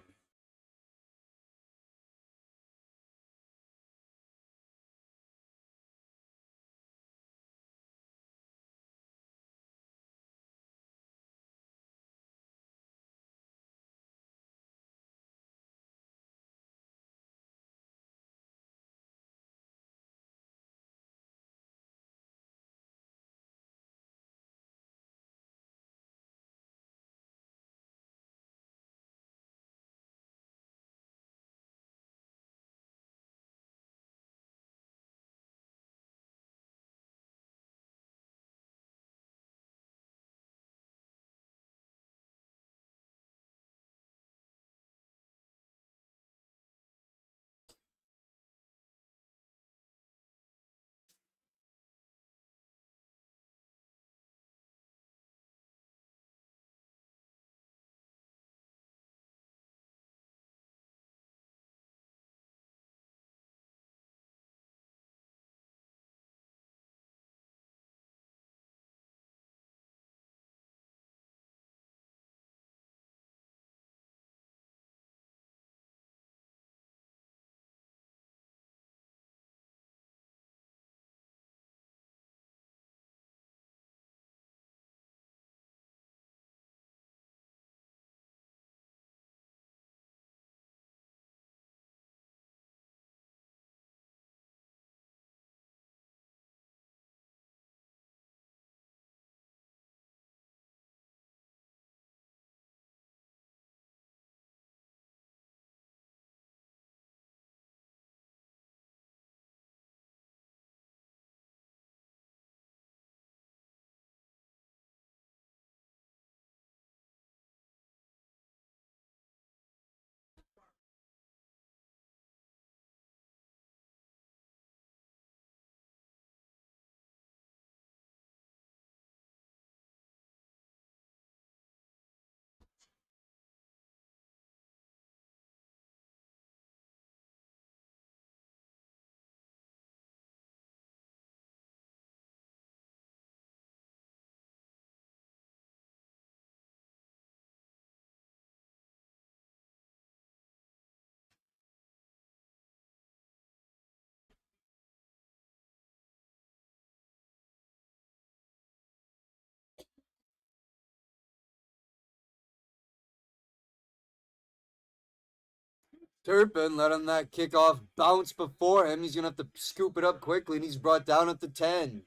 Turpin letting that kickoff bounce before him. He's going to have to scoop it up quickly, and he's brought down at the 10.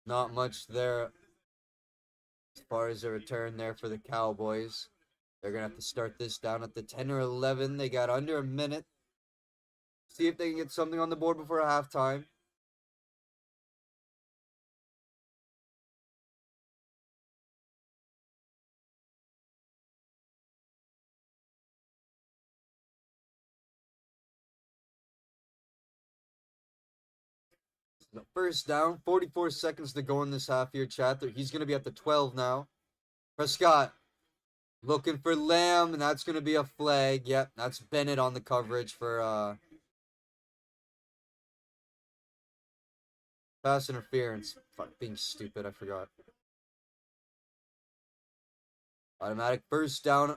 Not much there as far as a return there for the Cowboys. They're going to have to start this down at the 10 or 11. They got under a minute. See if they can get something on the board before halftime. The first down, 44 seconds to go in this half here, chat. He's going to be at the 12 now. Prescott looking for Lamb, and that's going to be a flag. Yep, that's Bennett on the coverage for pass interference. Fuck, being stupid, I forgot. Automatic first down.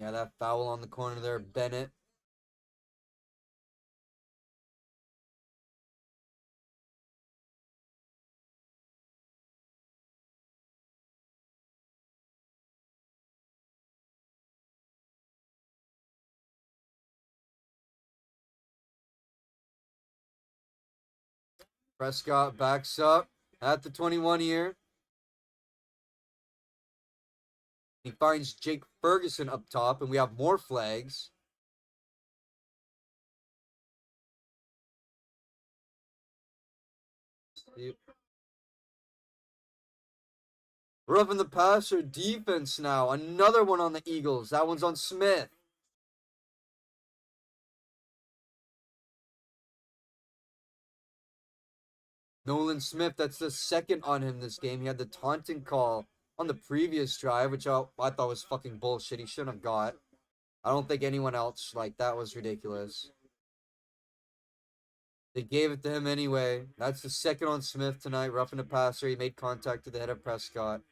Yeah, that foul on the corner there, Bennett. Prescott backs up at the 21 here. He finds Jake Ferguson up top, and we have more flags. Roughing the passer defense now. Another one on the Eagles. That one's on Smith. Nolan Smith, that's the second on him this game. He had the taunting call on the previous drive, which I thought was fucking bullshit. He shouldn't have got. I don't think anyone else, like, that was ridiculous. They gave it to him anyway. That's the second on Smith tonight. Roughing the passer. He made contact to the head of Prescott.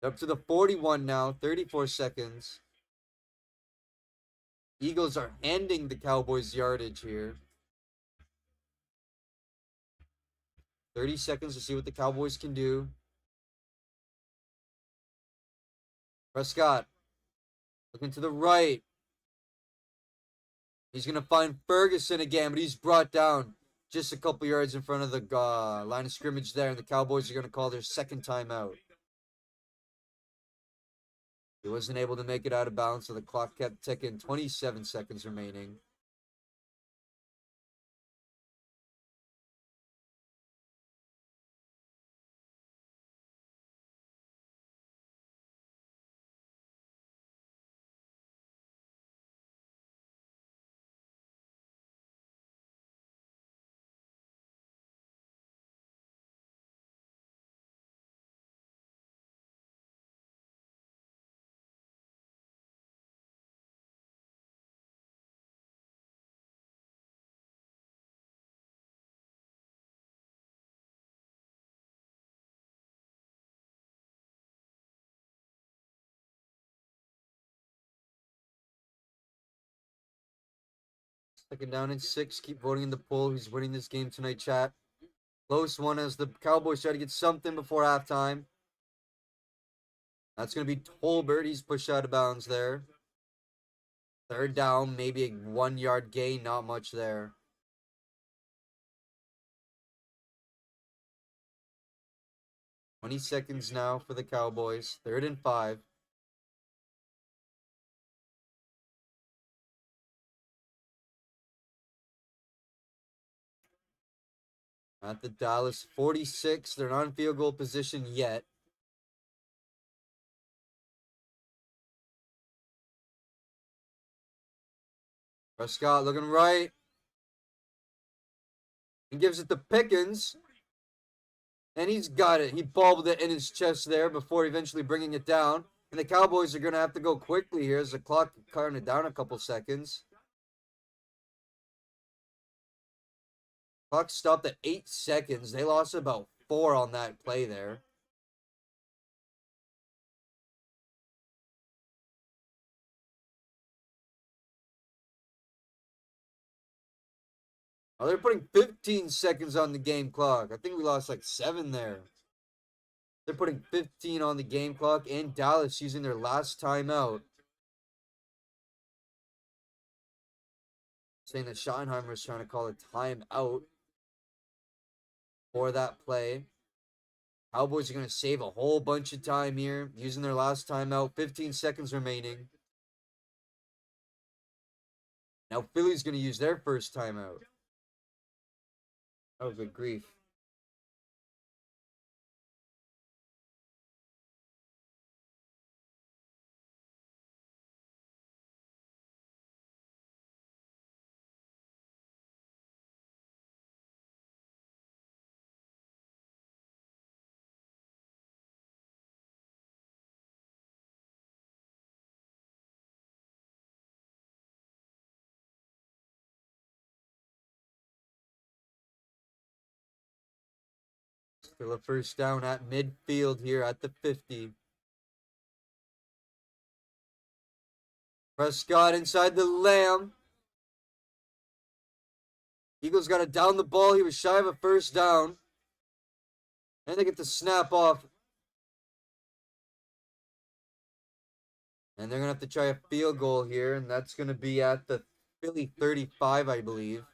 Up to the 41 now. 34 seconds. Eagles are ending the Cowboys yardage here. 30 seconds to see what the Cowboys can do. Prescott looking to the right. He's going to find Ferguson again, but he's brought down just a couple yards in front of the line of scrimmage there, and the Cowboys are going to call their second timeout. He wasn't able to make it out of bounds, so the clock kept ticking. 27 seconds remaining. Second down and 6. Keep voting in the poll. Who's winning this game tonight, chat? Close one as the Cowboys try to get something before halftime. That's going to be Tolbert. He's pushed out of bounds there. Third down, maybe a 1 yard gain. Not much there. 20 seconds now for the Cowboys. 3rd and 5. At the Dallas 46. They're not in field goal position yet. Prescott looking right. He gives it to Pickens. And he's got it. He bobbled it in his chest there before eventually bringing it down. And the Cowboys are going to have to go quickly here as the clock counted down a couple seconds. Clock stopped at 8 seconds. They lost about 4 on that play there. Oh, they're putting 15 seconds on the game clock. I think we lost like 7 there. They're putting 15 on the game clock, and Dallas using their last timeout. Saying that Schottenheimer is trying to call a timeout for that play. Cowboys are going to save a whole bunch of time here, using their last timeout. 15 seconds remaining. Now Philly's going to use their first timeout. Oh, good grief. Still a first down at midfield here at the 50. Prescott inside the Lamb. Eagles got to down the ball. He was shy of a first down. And they get the snap off. And they're going to have to try a field goal here. And that's going to be at the Philly 35, I believe.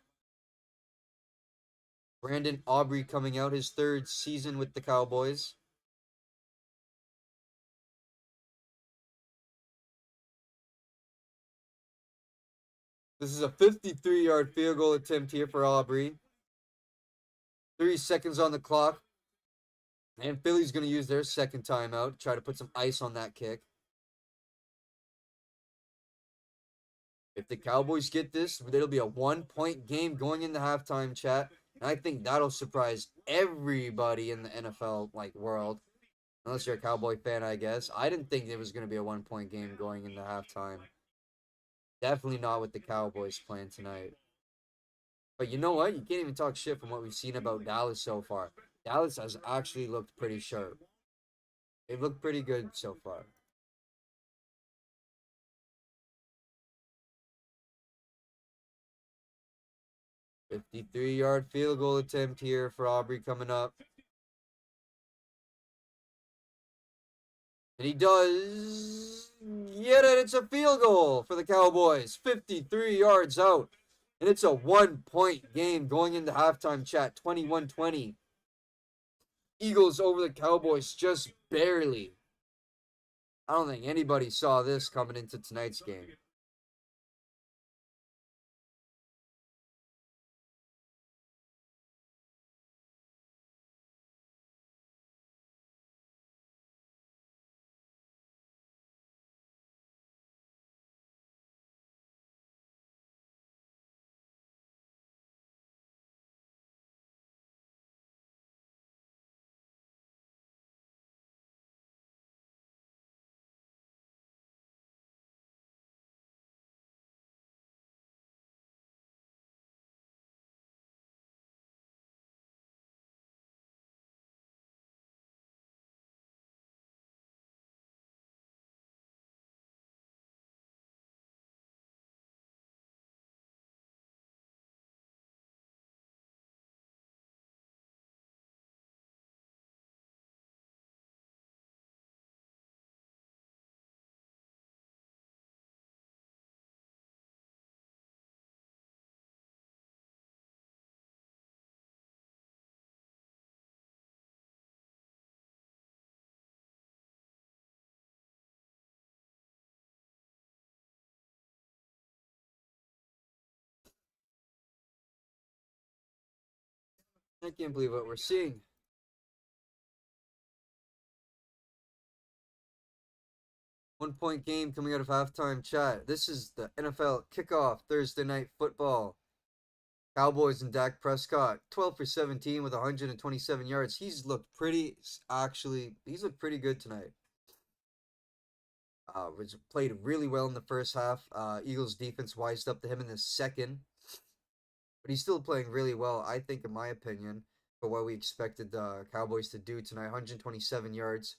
Brandon Aubrey coming out his third season with the Cowboys. This is a 53-yard field goal attempt here for Aubrey. 3 seconds on the clock. And Philly's going to use their second timeout, try to put some ice on that kick. If the Cowboys get this, it'll be a 1-point game going into halftime, chat. And I think that'll surprise everybody in the NFL world. Unless you're a Cowboy fan, I guess. I didn't think it was going to be a 1-point game going into halftime. Definitely not with the Cowboys playing tonight. But you know what? You can't even talk shit from what we've seen about Dallas so far. Dallas has actually looked pretty sharp. They've looked pretty good so far. A 53-yard field goal attempt here for Aubrey coming up. And he does get it. It's a field goal for the Cowboys. 53 yards out. And it's a 1-point game going into halftime, chat. 21-20. Eagles over the Cowboys just barely. I don't think anybody saw this coming into tonight's game. I can't believe what we're seeing. One-point game coming out of halftime, chat. This is the NFL kickoff Thursday night football. Cowboys and Dak Prescott, 12 for 17 with 127 yards. He's looked pretty good tonight. Was played really well in the first half. Eagles defense wised up to him in the second. But he's still playing really well, I think, in my opinion, for what we expected the Cowboys to do tonight. 127 yards.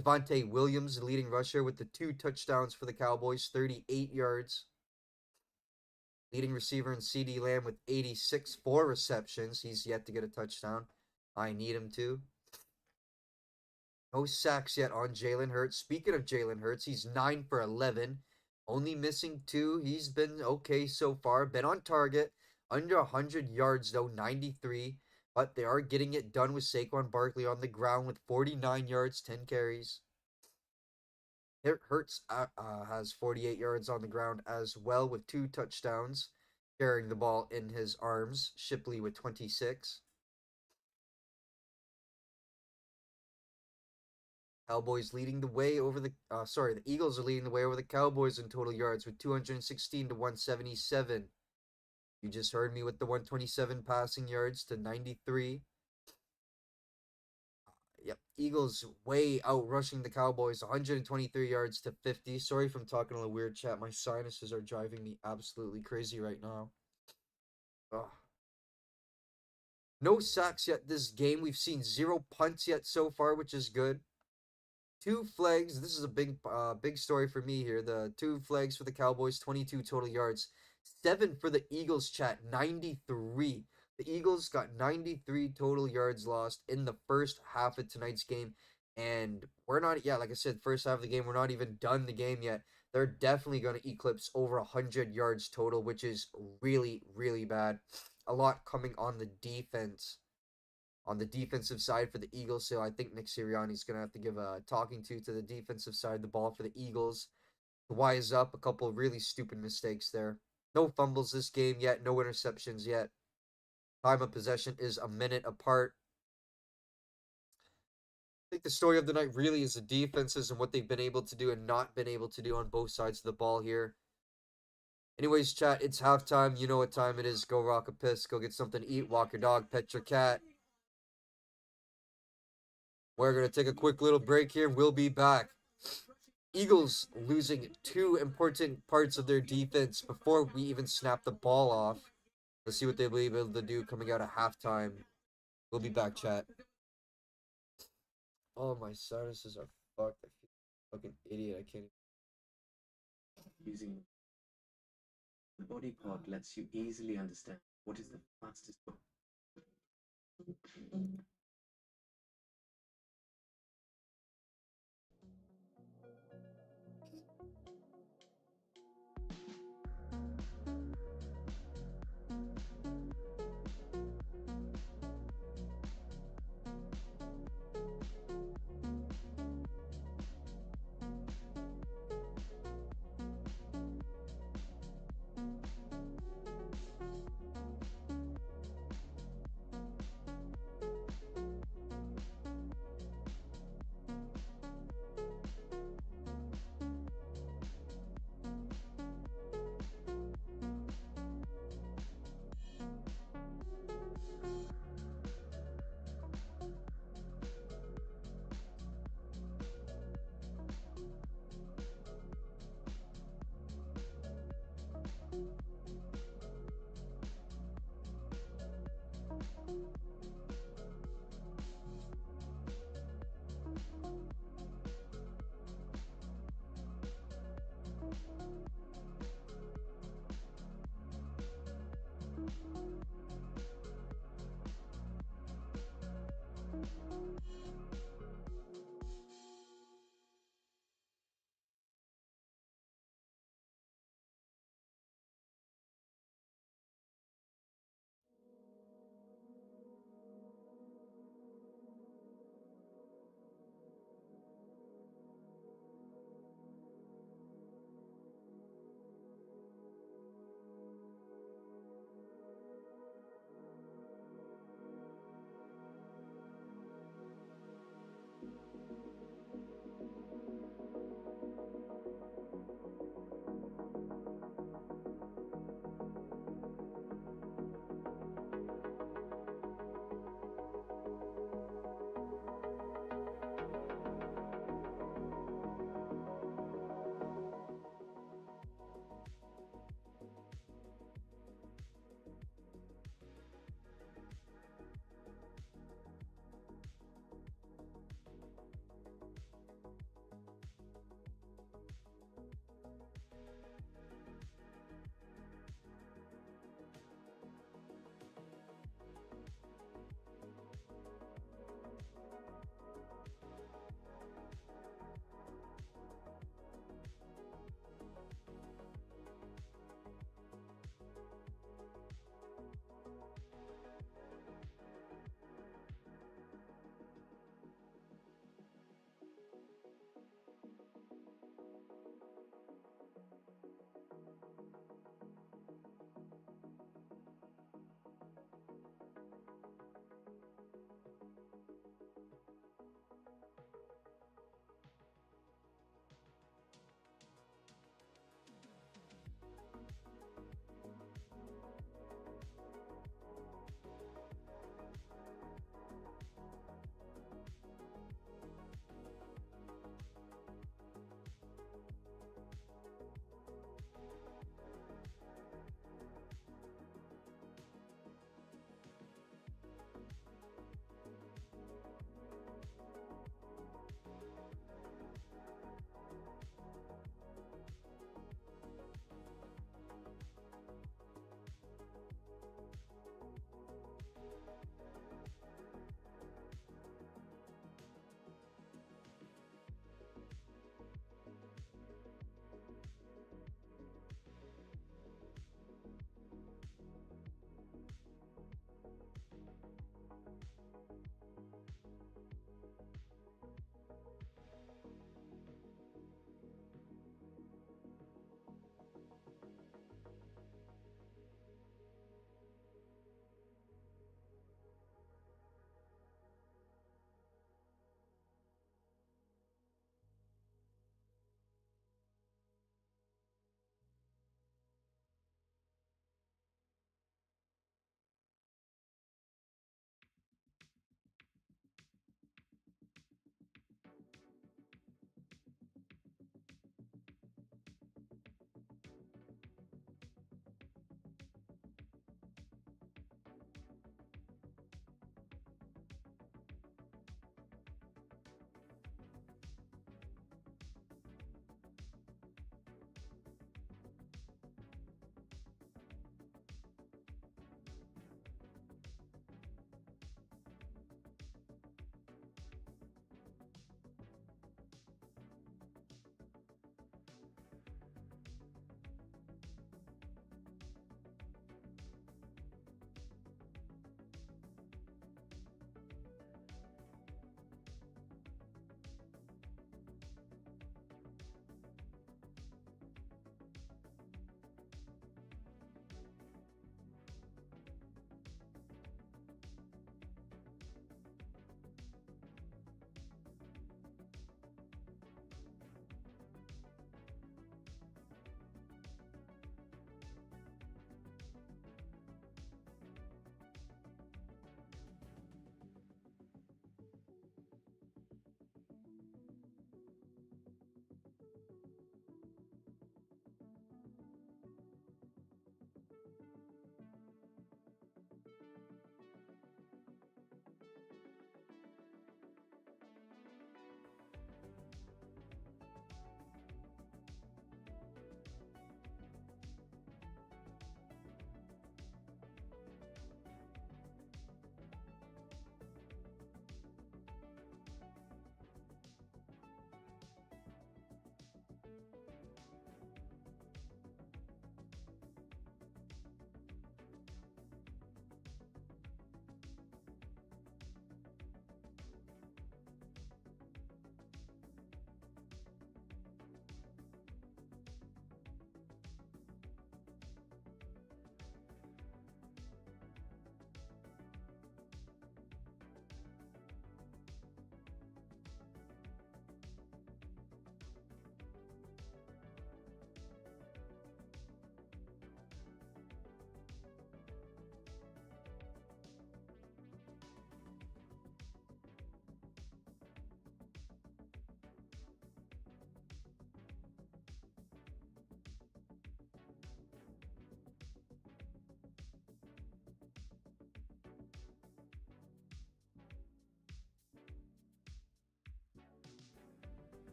Devontae Williams, the leading rusher, with the 2 touchdowns for the Cowboys, 38 yards. Leading receiver in CeeDee Lamb with 86, 4 receptions. He's yet to get a touchdown. I need him to. No sacks yet on Jalen Hurts. Speaking of Jalen Hurts, he's 9 for 11, only missing 2. He's been okay so far. Been on target, under 100 yards though, 93. But they are getting it done with Saquon Barkley on the ground with 49 yards, 10 carries. Hurts has 48 yards on the ground as well with 2 touchdowns, carrying the ball in his arms. Shipley with 26. Cowboys leading the way over the Eagles are leading the way over the Cowboys in total yards with 216 to 177. You just heard me with the 127 passing yards to 93. Yep, Eagles way out rushing the Cowboys 123 yards to 50. Sorry if I'm talking a little weird, chat. My sinuses are driving me absolutely crazy right now. Ugh. No sacks yet this game. We've seen 0 punts yet so far, which is good. 2 flags. This is a big story for me here. The 2 flags for the Cowboys, 22 total yards. 7 for the Eagles, chat, 93. The Eagles got 93 total yards lost in the first half of tonight's game. And we're not, yeah, like I said, first half of the game, we're not even done the game yet. They're definitely going to eclipse over 100 yards total, which is really, really bad. A lot coming on the defense on the defensive side for the Eagles. So I think Nick Sirianni's going to have to give a talking to the defensive side of the ball for the Eagles to wise up. A couple of really stupid mistakes there. No fumbles this game yet. No interceptions yet. Time of possession is a minute apart. I think the story of the night really is the defenses and what they've been able to do and not been able to do on both sides of the ball here. Anyways, chat, it's halftime. You know what time it is. Go rock a piss. Go get something to eat. Walk your dog. Pet your cat. We're going to take a quick little break here. We'll be back. Eagles losing 2 important parts of their defense before we even snap the ball off. Let's see what they'll be able to do coming out of halftime. We'll be back, chat. Oh, my sinuses are fucked. I feel like a fucking idiot. I can't. Using the body part lets you easily understand what is the fastest.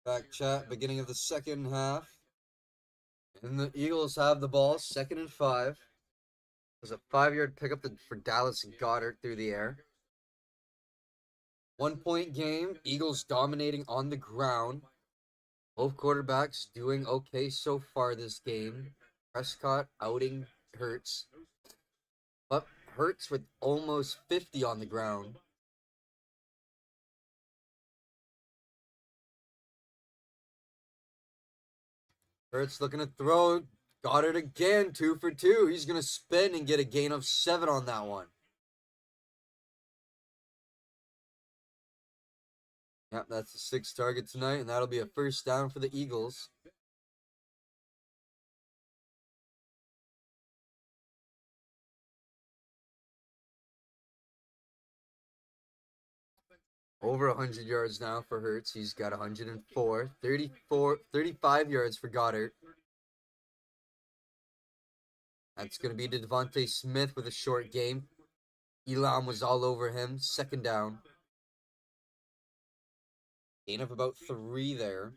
Back chat, beginning of the second half. And the Eagles have the ball, 2nd and 5. There's a 5-yard pickup for Dallas Goddard through the air. 1-point game, Eagles dominating on the ground. Both quarterbacks doing okay so far this game. Prescott outing Hurts. But Hurts with almost 50 on the ground. Hurts looking to throw. Goddard again, 2 for 2. He's going to spin and get a gain of 7 on that one. Yep, that's the 6th target tonight, and that'll be a first down for the Eagles. Over 100 yards now for Hurts. He's got 104. 35 yards for Goddard. That's going to be to Devontae Smith with a short game. Elam was all over him. 2nd down. Gain of about 3 there.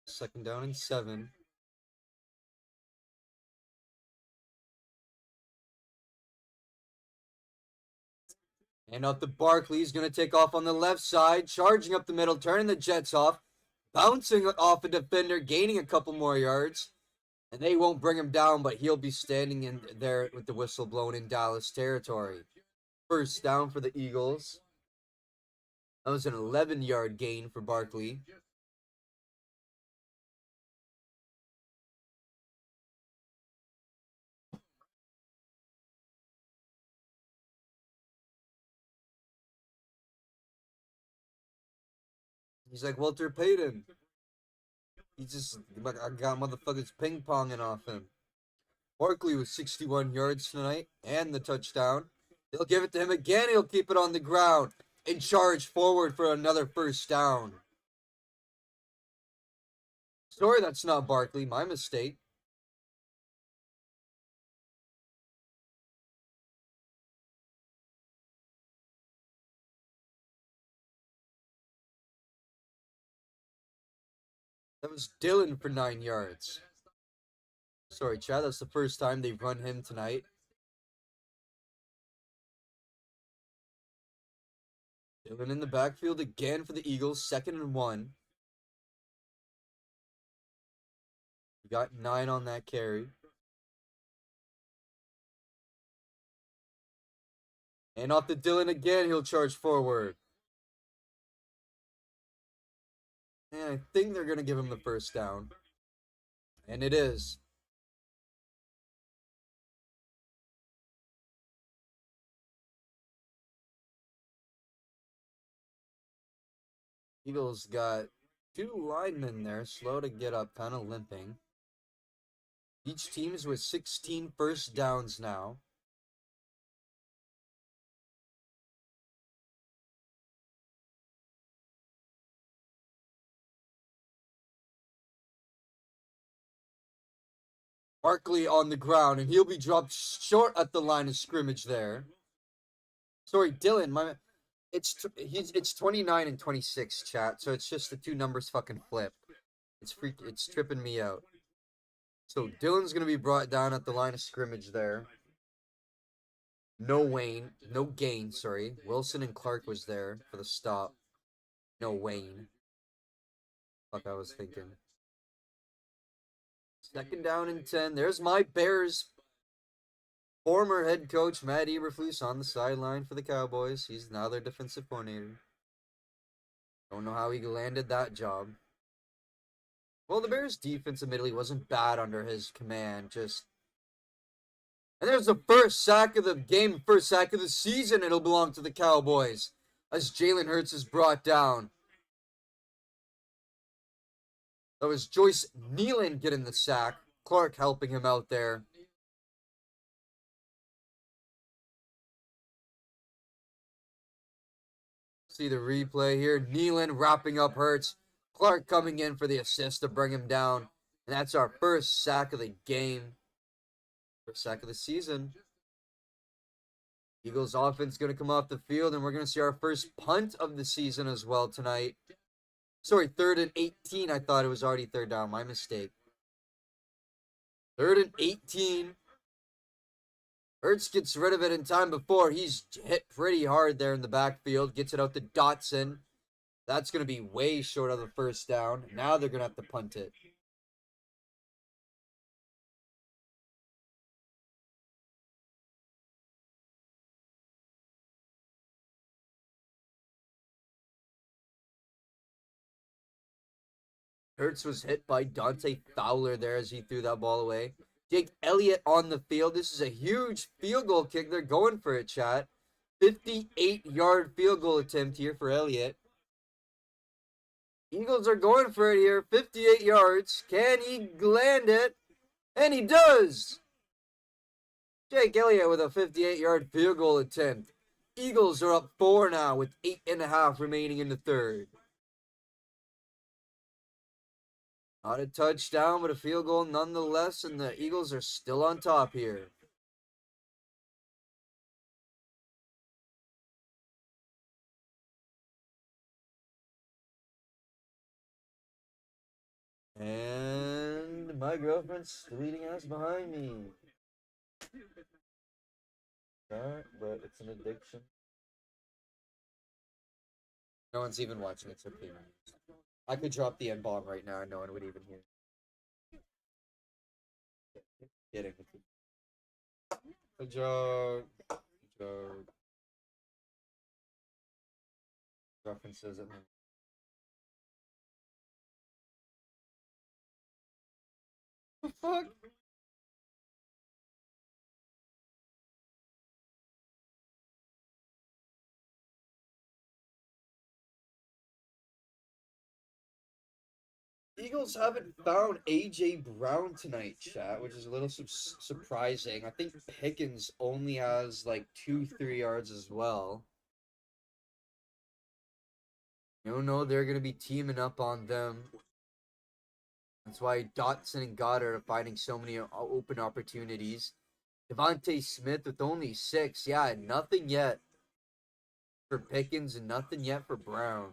Second down and 7. And up to Barkley. He's going to take off on the left side, charging up the middle, turning the Jets off, bouncing off a defender, gaining a couple more yards. And they won't bring him down, but he'll be standing in there with the whistle blown in Dallas territory. First down for the Eagles. That was an 11-yard gain for Barkley. He's like Walter Payton. He just, I got motherfuckers ping-ponging off him. Barkley with 61 yards tonight and the touchdown. They'll give it to him again. He'll keep it on the ground and charge forward for another first down. Sorry, that's not Barkley. My mistake. That was Dylan for 9 yards. Sorry, Chad. That's the first time they've run him tonight. Dylan in the backfield again for the Eagles. 2nd and 1. He got 9 on that carry. And off to Dylan again. He'll charge forward. And I think they're going to give him the first down. And it is. Eagles got 2 linemen there, slow to get up, kind of limping. Each team is with 16 first downs now. Barkley on the ground, and he'll be dropped short at the line of scrimmage there. Sorry, Dylan. It's 29 and 26, chat. So it's just the 2 numbers fucking flip. It's tripping me out. So Dylan's gonna be brought down at the line of scrimmage there. No gain. Sorry, Wilson and Clark was there for the stop. No Wayne. Fuck, I was thinking. 2nd down and 10. There's my Bears. Former head coach Matt Eberflus on the sideline for the Cowboys. He's now their defensive coordinator. Don't know how he landed that job. Well, the Bears' defense admittedly wasn't bad under his command. And there's the first sack of the game, first sack of the season. It'll belong to the Cowboys as Jalen Hurts is brought down. That was Joyce Nealon getting the sack. Clark helping him out there. See the replay here. Nealon wrapping up Hurts. Clark coming in for the assist to bring him down. And that's our first sack of the game. First sack of the season. Eagles offense going to come off the field, and we're going to see our first punt of the season as well tonight. Sorry, 3rd and 18. I thought it was already third down. My mistake. 3rd and 18. Hurts gets rid of it in time before. He's hit pretty hard there in the backfield. Gets it out to Dotson. That's going to be way short of the first down. Now they're going to have to punt it. Hurts was hit by Dante Fowler there as he threw that ball away. Jake Elliott on the field. This is a huge field goal kick. They're going for it, chat. 58-yard field goal attempt here for Elliott. Eagles are going for it here. 58 yards. Can he land it? And he does! Jake Elliott with a 58-yard field goal attempt. Eagles are up 4 now with 8.5 remaining in the third. Not a touchdown, but a field goal nonetheless, and the Eagles are still on top here. And my girlfriend's leading us behind me. But it's an addiction. No one's even watching. It's okay. I could drop the N-bomb right now and no one would even hear. Kidding. A joke. Joke. References at me. The fuck? Eagles haven't found A.J. Brown tonight, chat, which is a little surprising. I think Pickens only has like 2-3 yards as well. You know they're going to be teaming up on them. That's why Dotson and Goddard are finding so many open opportunities. Devontae Smith with only 6. Yeah, nothing yet for Pickens and nothing yet for Brown.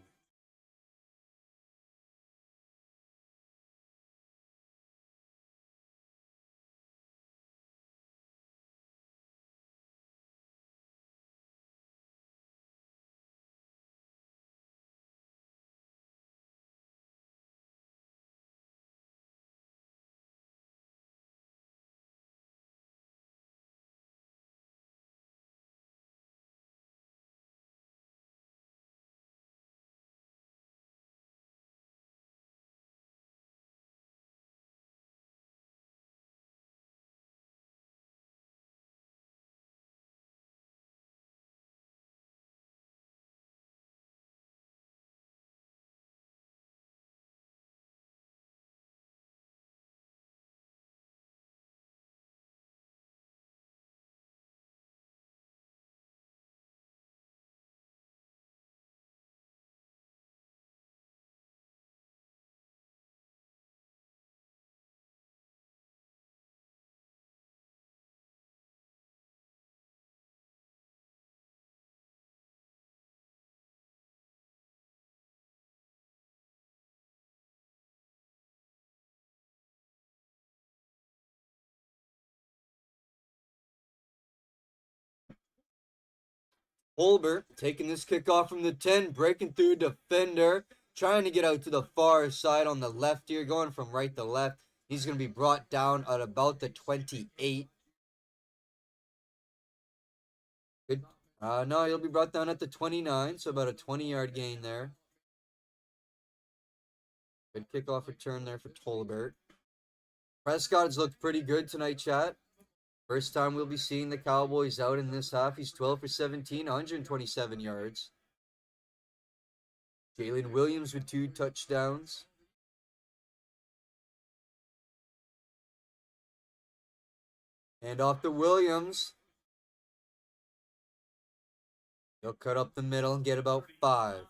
Holbert taking this kickoff from the 10, breaking through defender, trying to get out to the far side on the left here, going from right to left. He's going to be brought down at about the 28. Good. No, he'll be brought down at the 29, so about a 20-yard gain there. Good kickoff return there for Tolbert. Prescott's looked pretty good tonight, chat. First time we'll be seeing the Cowboys out in this half. He's 12 for 17, 127 yards. Jalen Williams with 2 touchdowns. And off to Williams. He'll cut up the middle and get about 5.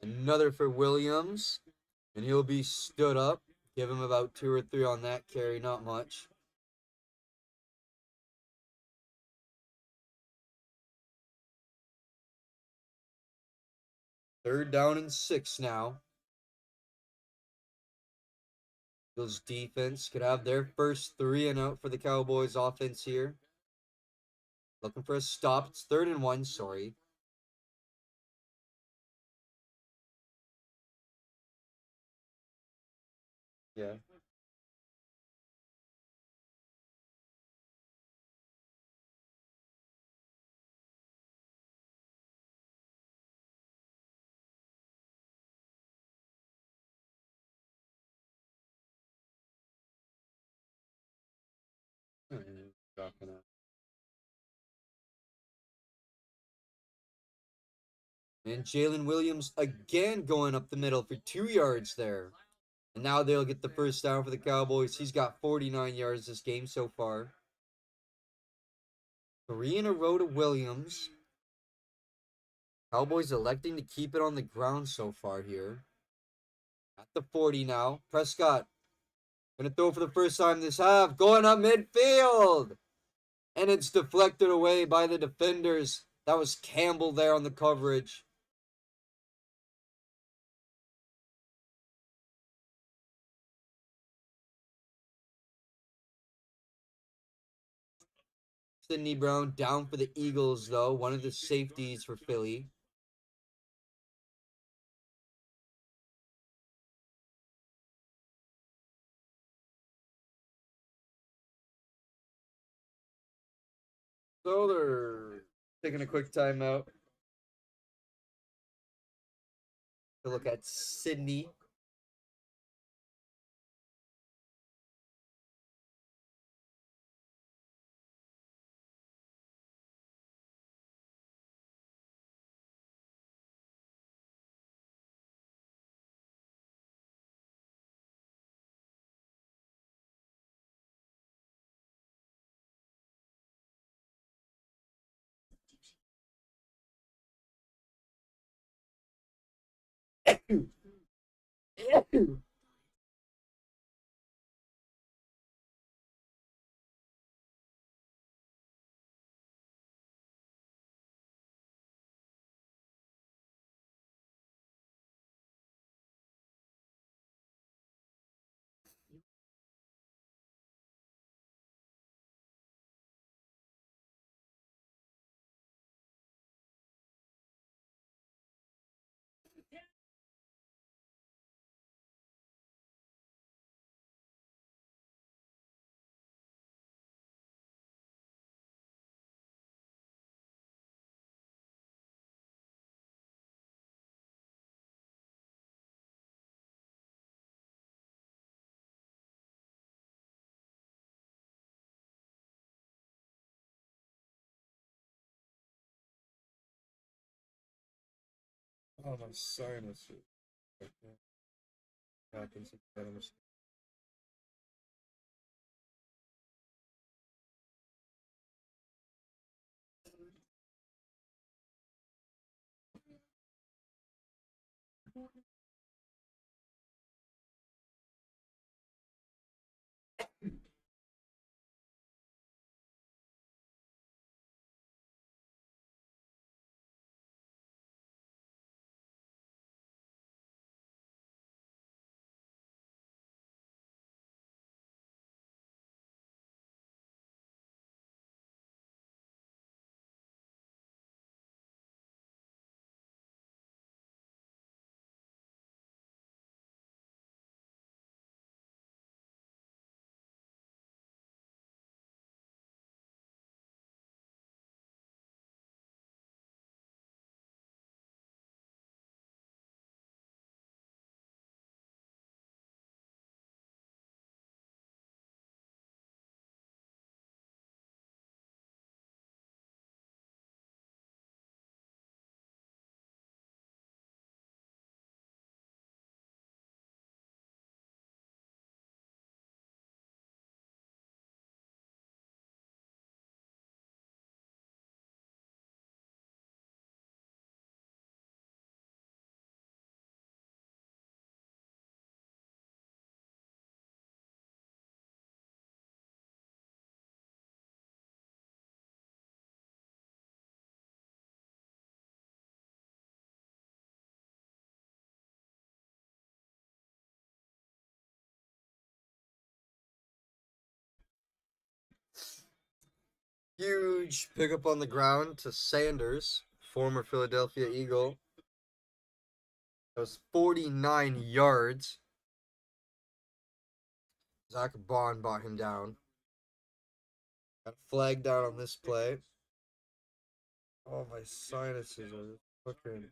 Another for Williams, and he'll be stood up. Give him about 2 or 3 on that carry, not much. Third down and 6 now. Eagles defense could have their first 3 and out for the Cowboys offense here. Looking for a stop. It's 3rd and 1, sorry. Yeah. Dropping out. And Jalen Williams again going up the middle for 2 yards there. And now they'll get the first down for the Cowboys. He's got 49 yards this game so far. 3 in a row to Williams. Cowboys electing to keep it on the ground so far here. At the 40 now. Prescott gonna throw for the first time this half. Going up midfield. And it's deflected away by the defenders. That was Campbell there on the coverage. Sidney Brown down for the Eagles, though. One of the safeties for Philly. So they're taking a quick timeout to look at Sidney. Oh, my sinus. Happens. Huge pickup on the ground to Sanders, former Philadelphia Eagle. That was 49 yards. Zach Bond brought him down. Got a flag down on this play. Oh, my sinuses are fucking.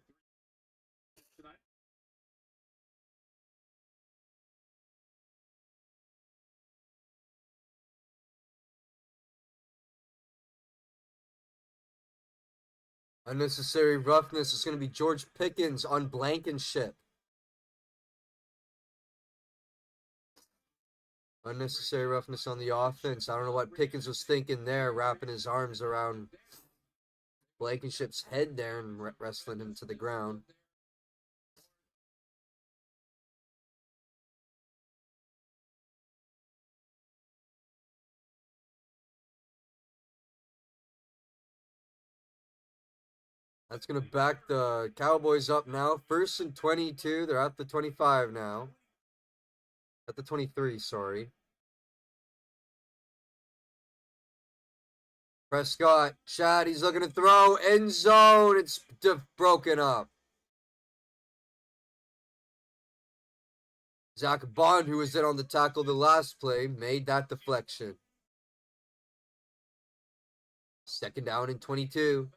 Unnecessary roughness is going to be George Pickens on Blankenship. Unnecessary roughness on the offense. I don't know what Pickens was thinking there, wrapping his arms around Blankenship's head there and wrestling him to the ground. That's going to back the Cowboys up now. 1st and 22. They're at the 25 now. At the 23, sorry. Prescott, Chad, he's looking to throw. End zone. It's broken up. Zach Bond, who was in on the tackle the last play, made that deflection. 2nd down and 22.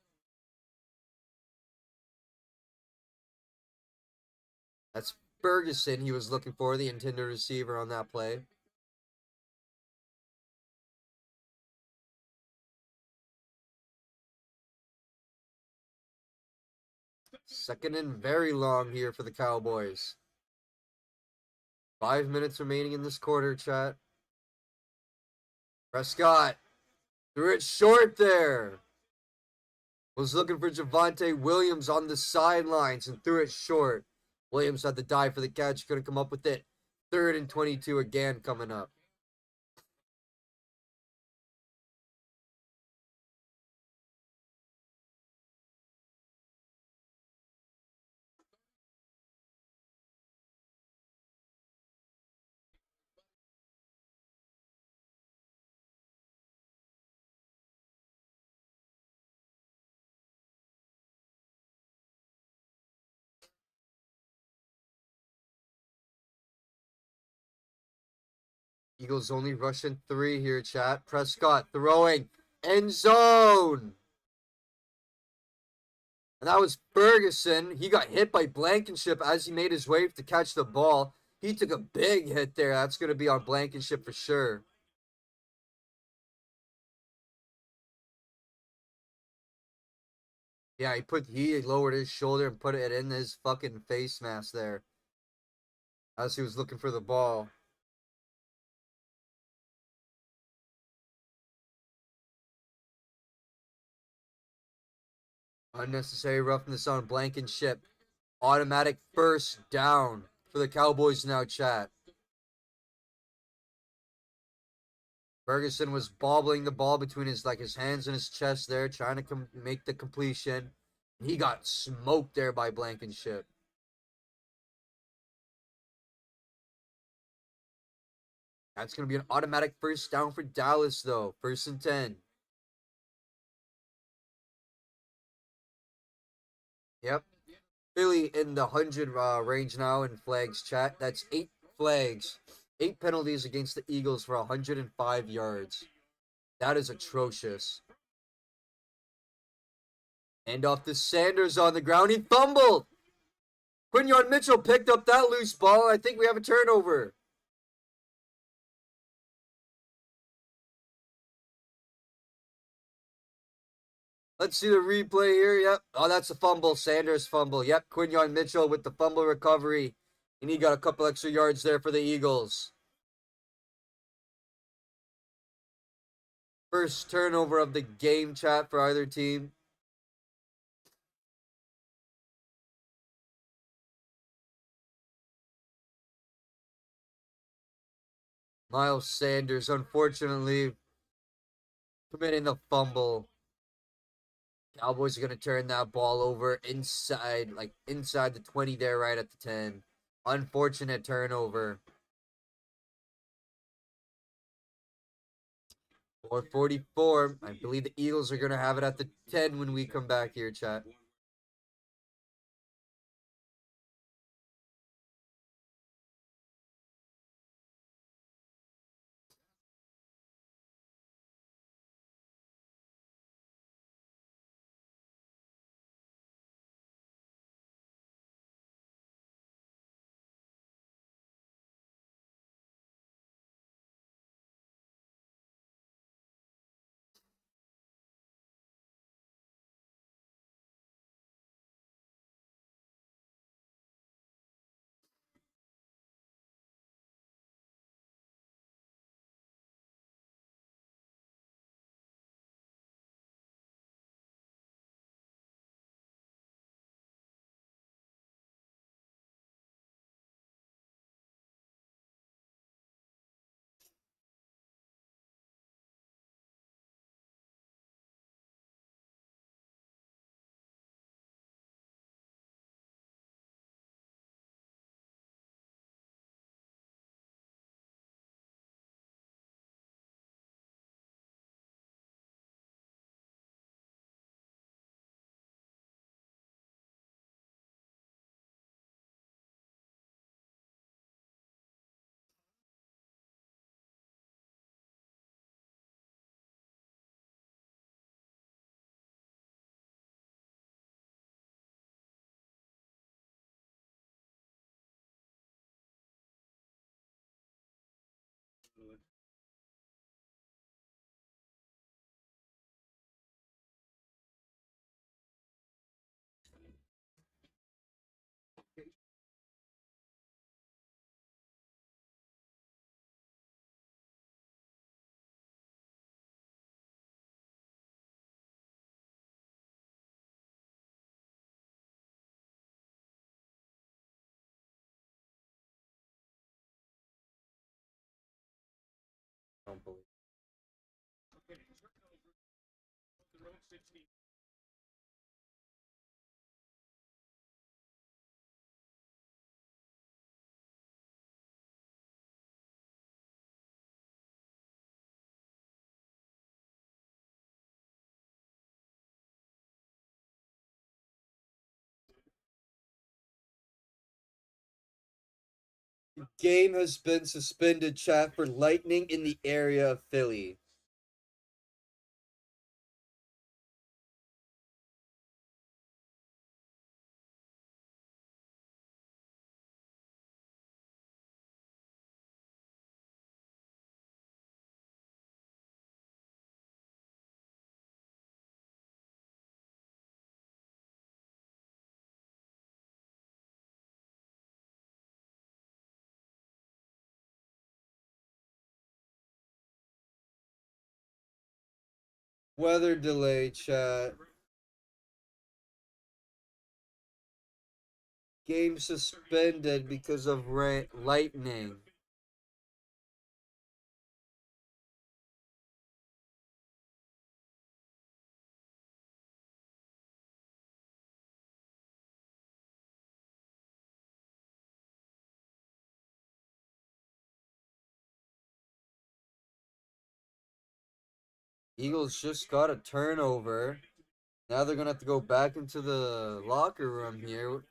That's Ferguson he was looking for, the intended receiver on that play. Second and very long here for the Cowboys. 5 minutes remaining in this quarter, chat. Prescott threw it short there. Was looking for Javonte Williams on the sidelines and threw it short. Williams had to dive for the catch. Couldn't come up with it. 3rd and 22 again coming up. Eagles only rushing 3 here, chat. Prescott throwing. End zone. And that was Ferguson. He got hit by Blankenship as he made his way to catch the ball. He took a big hit there. That's going to be on Blankenship for sure. Yeah, he lowered his shoulder and put it in his fucking face mask there as he was looking for the ball. Unnecessary roughness on Blankenship. Automatic 1st down for the Cowboys now, chat. Ferguson was bobbling the ball between his hands and his chest there, trying to make the completion. He got smoked there by Blankenship. That's going to be an automatic 1st down for Dallas, though. 1st and 10. Yep. Philly in the 100 range now in flags, chat. That's 8 flags. 8 penalties against the Eagles for 105 yards. That is atrocious. And off to Sanders on the ground. He fumbled. Quinyon Mitchell picked up that loose ball. I think we have a turnover. Let's see the replay here. Yep. Oh, that's a fumble. Sanders fumble. Yep. Quinyon Mitchell with the fumble recovery. And he got a couple extra yards there for the Eagles. First turnover of the game, chat, for either team. Miles Sanders, unfortunately, committing the fumble. Cowboys are going to turn that ball over inside the 20 there, right at the 10. Unfortunate turnover. 444. I believe the Eagles are going to have it at the 10 when we come back here, chat. I don't believe. Game has been suspended, chat, for lightning in the area of Philly. Weather delay, chat. Game suspended because of lightning. Eagles just got a turnover. Now they're going to have to go back into the locker room here.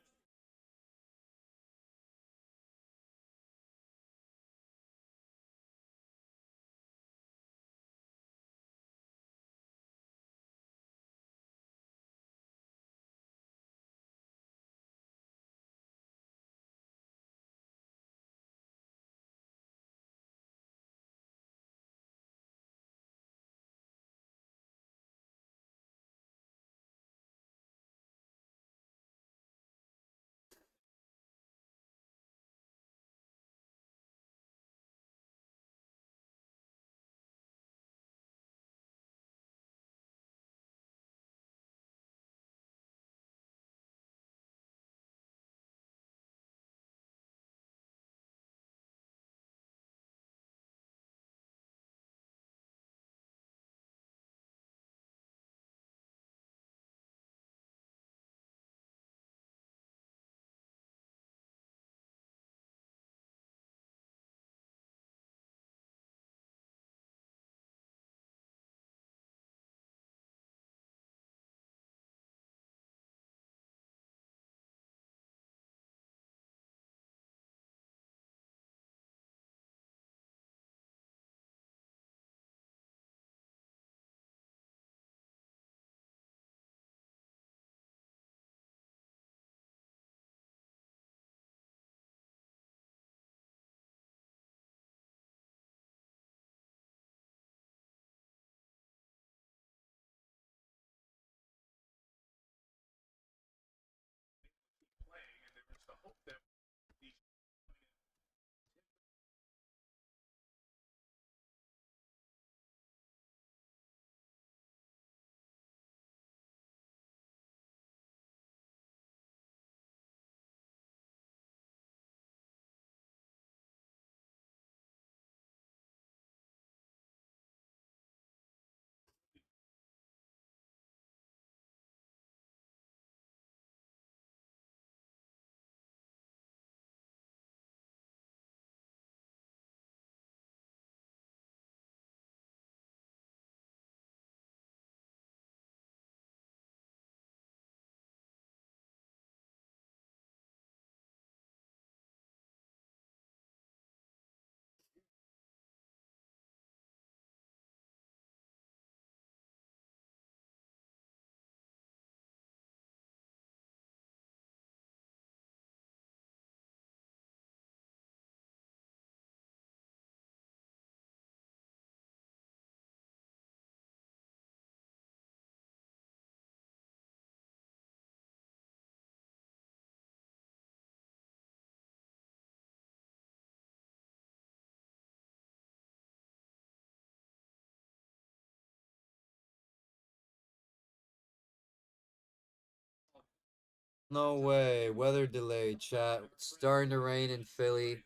No way. Weather delay, chat. It's starting to rain in Philly.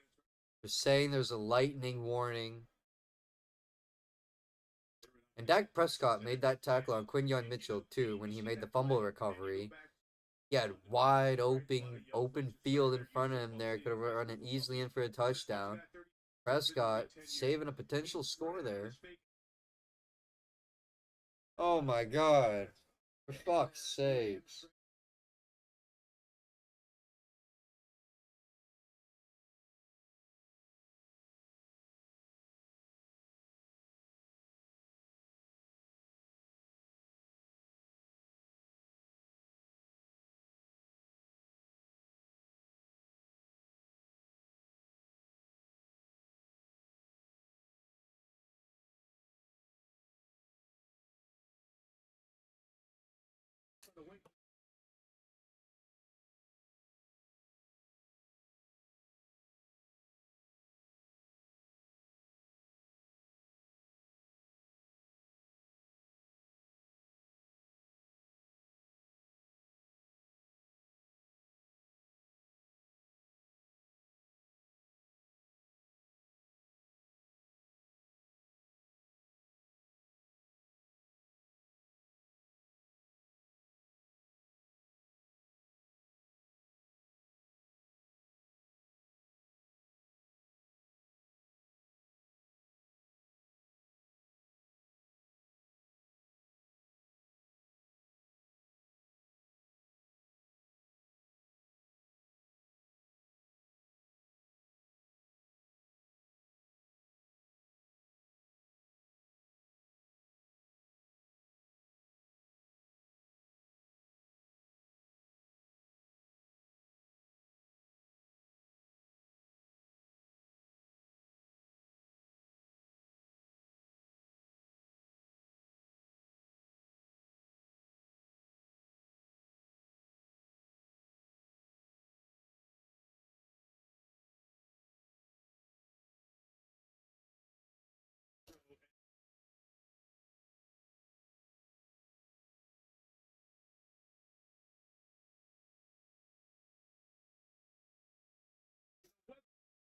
They're saying there's a lightning warning. And Dak Prescott made that tackle on Quinyon Mitchell too when he made the fumble recovery. He had wide open field in front of him there. Could have run it easily in for a touchdown. Prescott saving a potential score there. Oh my god. For fuck's sakes.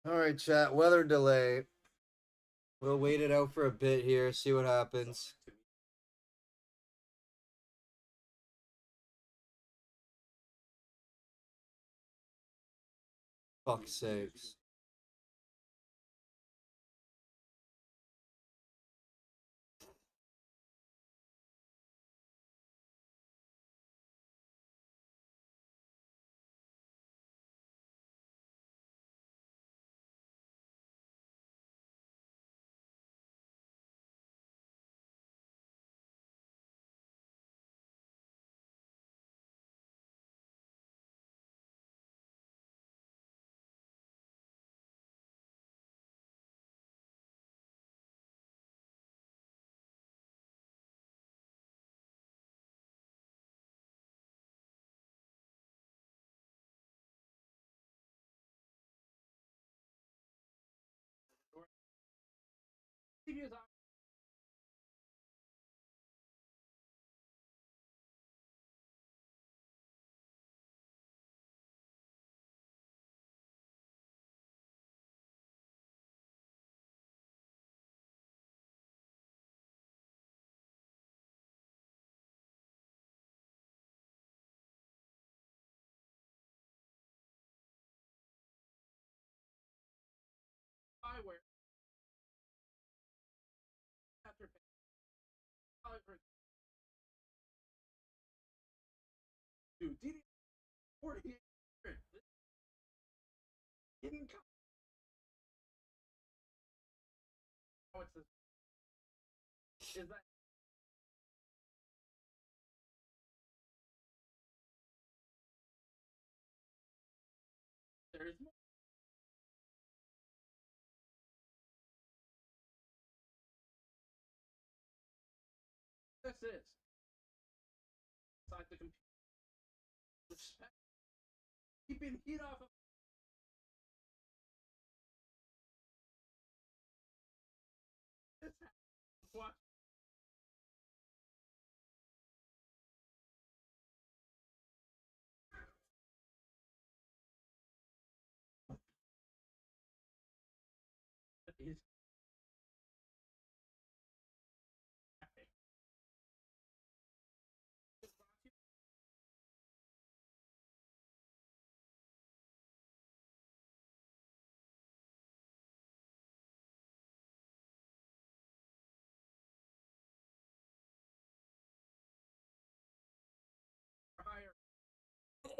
Alright, chat. Weather delay. We'll wait it out for a bit here, see what happens. Fuck's sakes.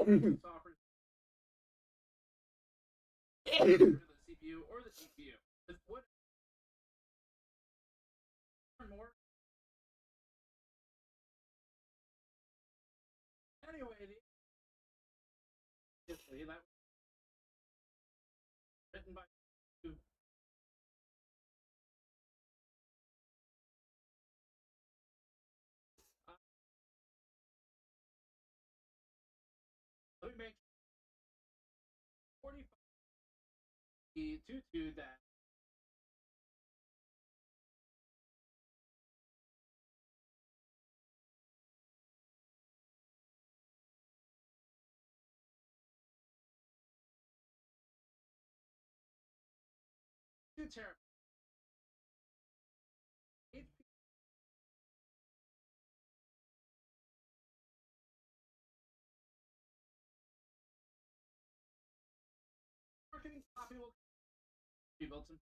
software the CPU or the GPU. With what more? Anyway, that was written by let me make 45 to that. Two terabytes. Marketing copy will be built in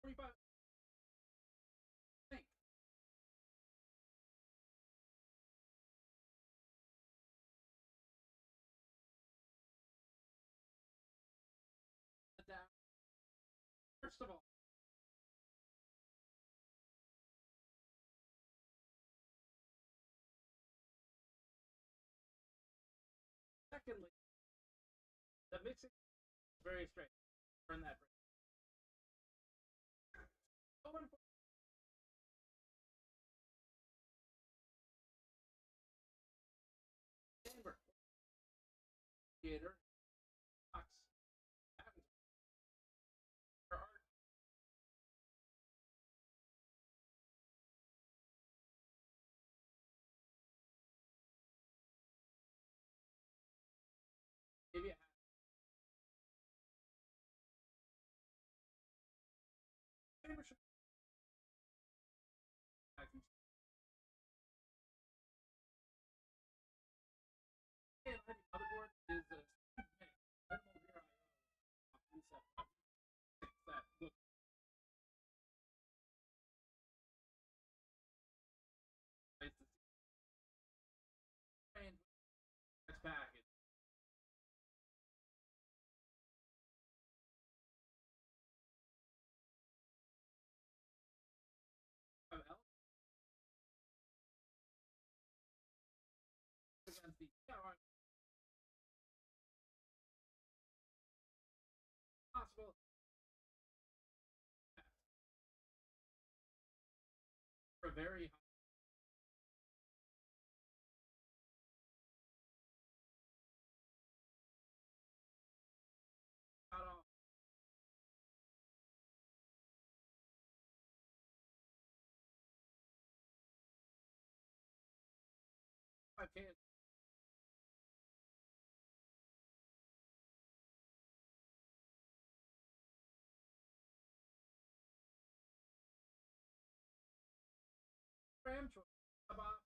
45. Think. First of all, secondly, the mixing is very strange. Turn that. Chamber. Theater. Box. Maybe it chamber should motherboard is a that look package. Against the possible for a very hot off. I can't. Ram choice. About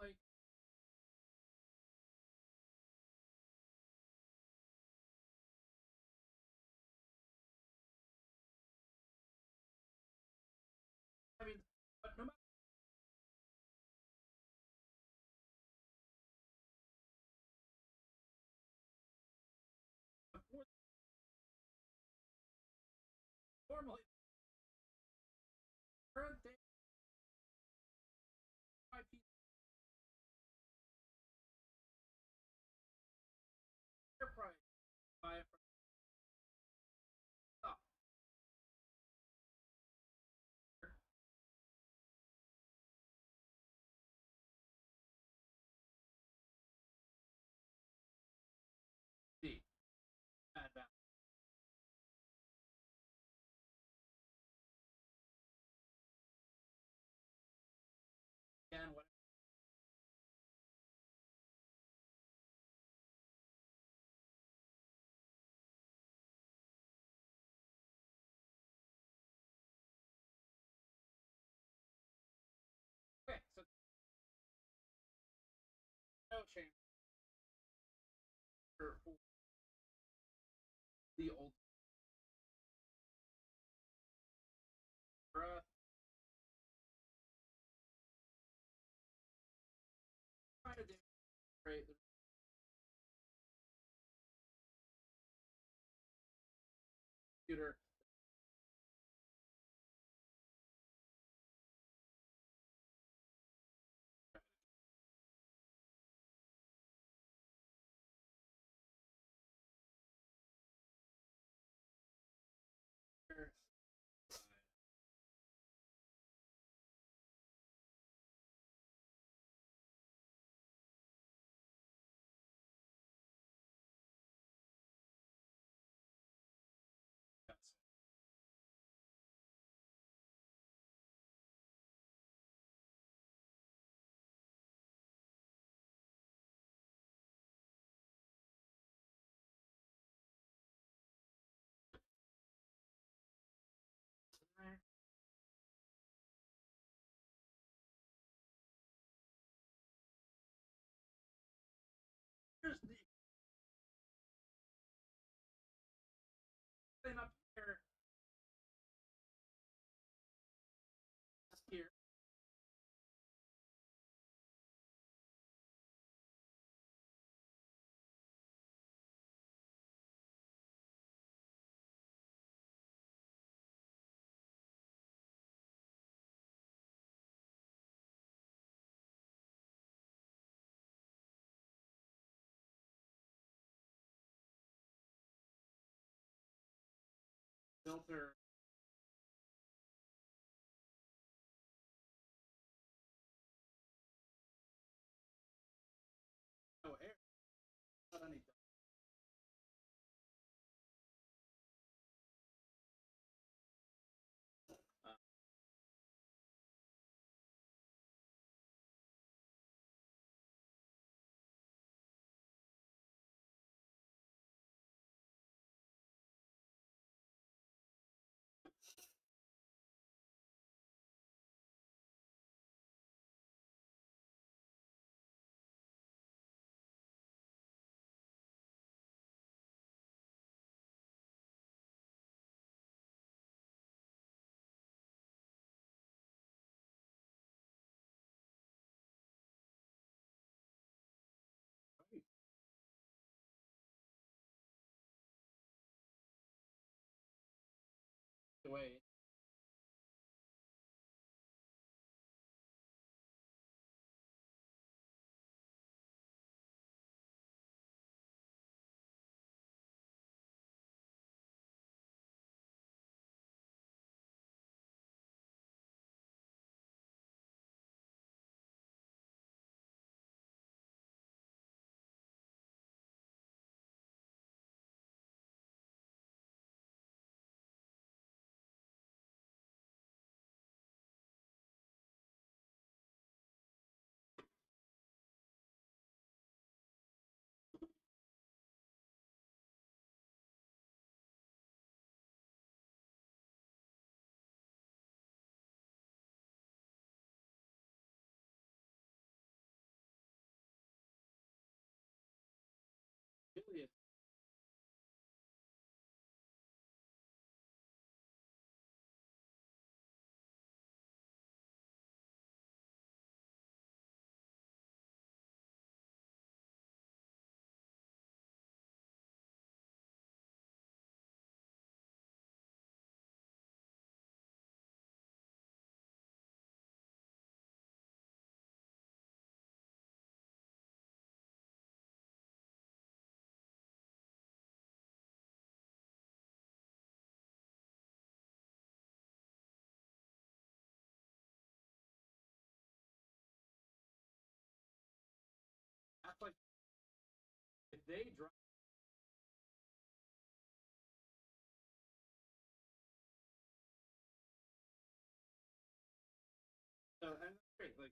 like I mean, but no matter what, normally current day IP chamber for the old era. Trying to demonstrate the computer. Here's the thing up here. Here. Filter. No air. Not anything. Away. Really, that's like if they drop. So and that's great. Like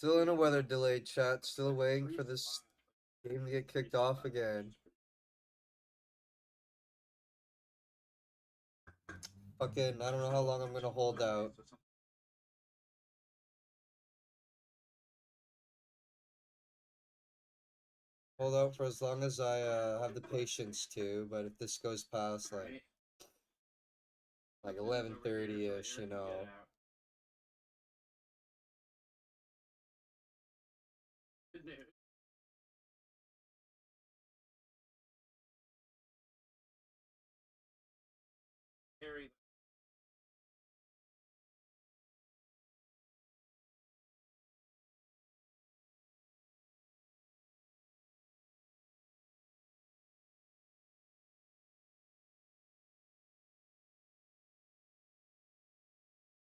Still in a weather delay, chat. Still waiting for this game to get kicked off again. Fucking, I don't know how long I'm gonna hold out. Hold out for as long as I have the patience to, but if this goes past like 11:30ish, you know. Good news. Harry.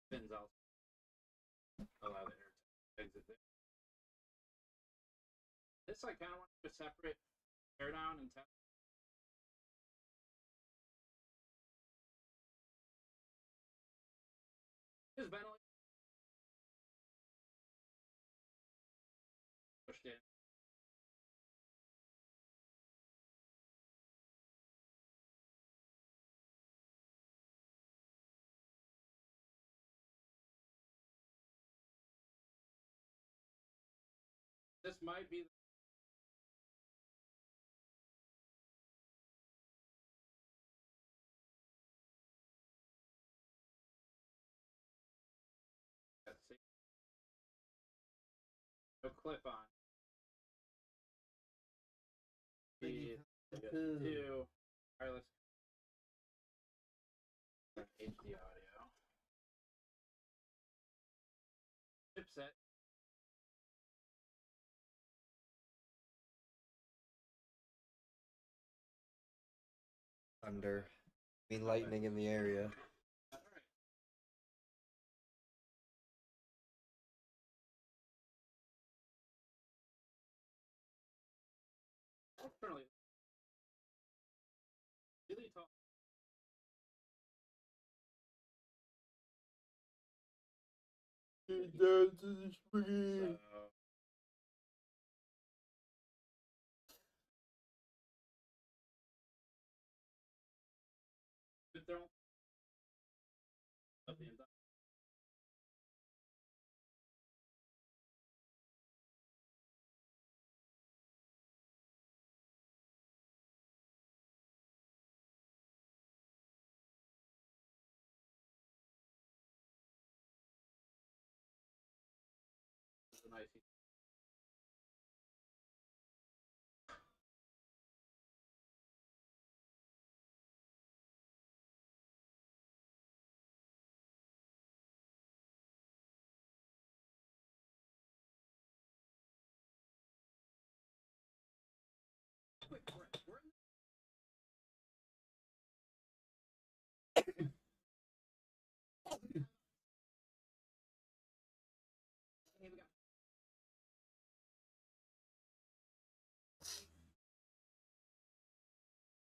Spins out. Allow the air to exit there. This I kind of want to separate air down and test. Is ventilation pushed in? This might be the no clip on. Two wireless HD audio. Chipset. Thunder. I mean lightning in the area. Alright. Currently, really tall. So, but they're all of the inside. It's a nice. Wait, we're in Here we go.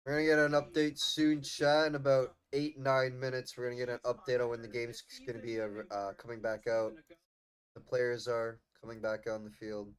We're gonna get an update soon, chat. In about 8-9 minutes, we're gonna get an update on when the game's gonna be coming back out. The players are coming back on the field.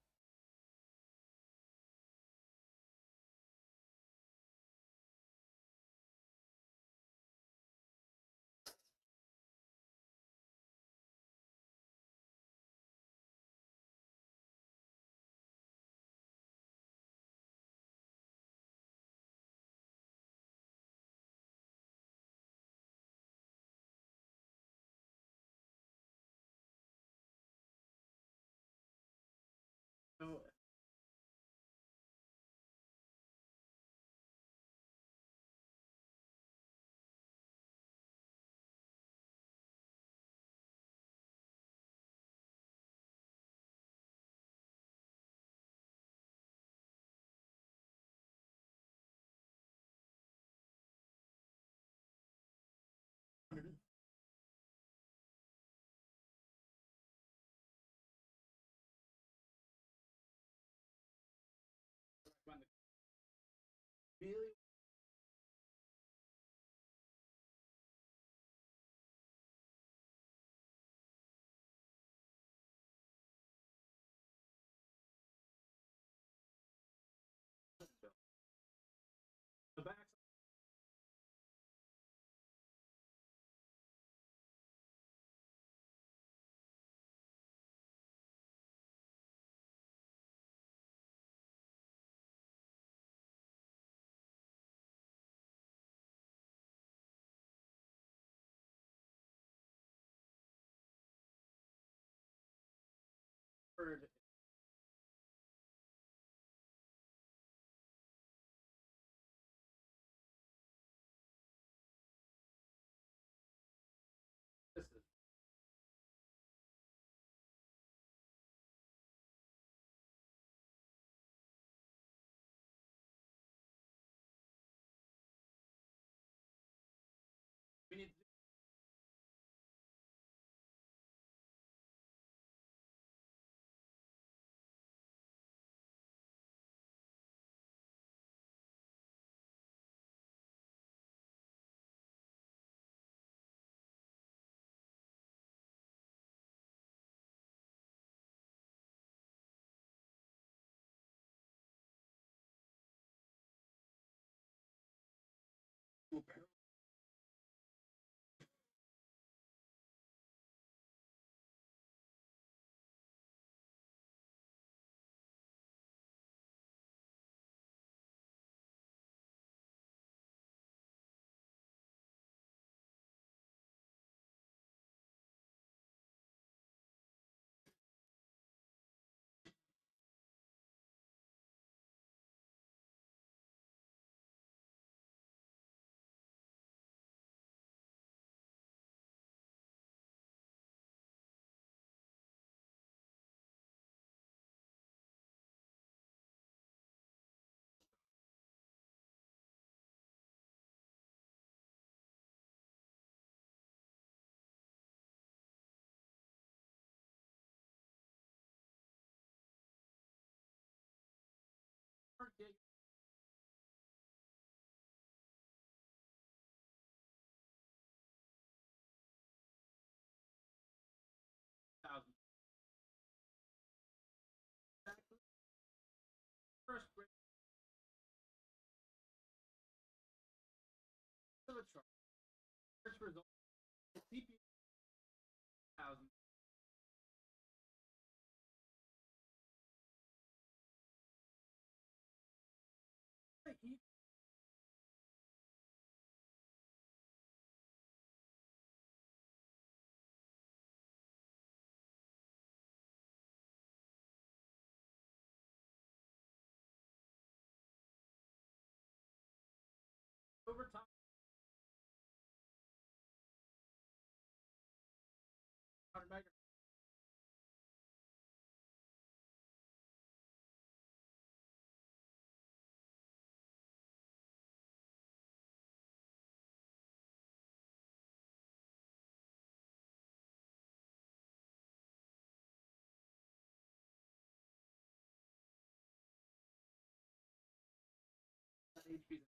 Word. This is we need to do apparel. Get 1,000. First grade of a chart. Search result. CP 1,000. Heat overtime. 100 megahertz. HP.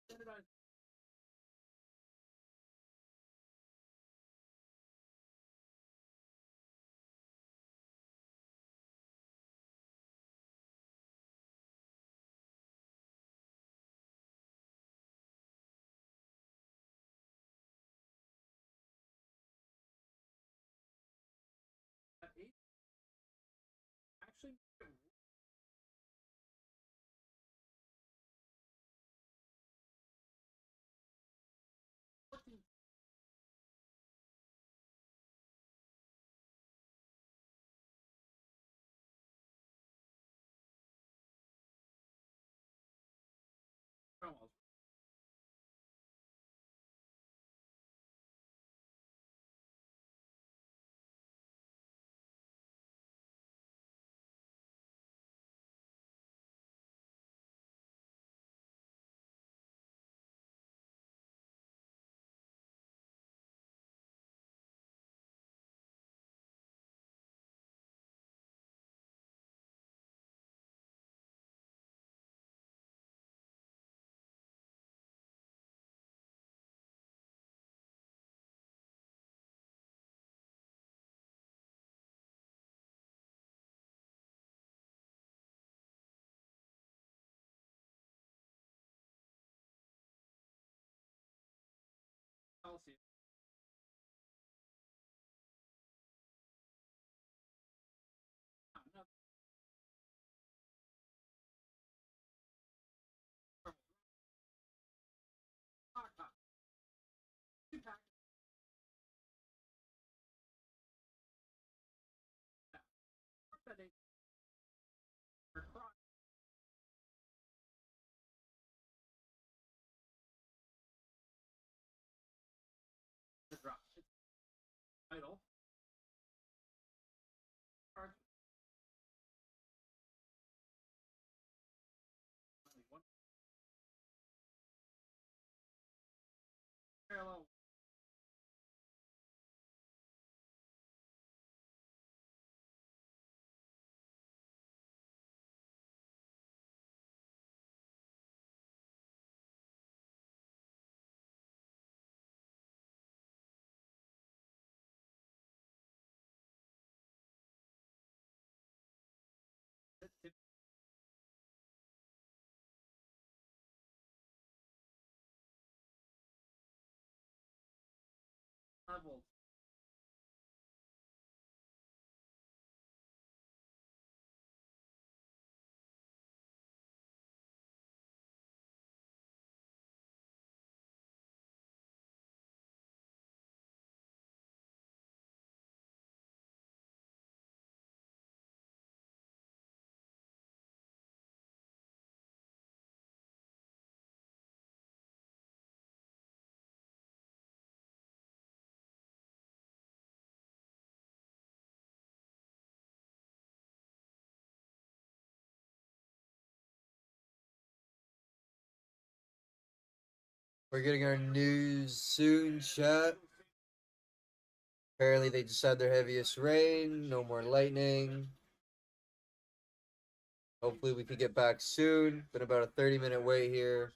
Standardized. At 8. Actually, 14. Cromwell's. Celsius. Another. Hot. 2 pack. level. We're getting our news soon, chat. Apparently, they just had their heaviest rain. No more lightning. Hopefully, we could get back soon. Been about a 30-minute wait here.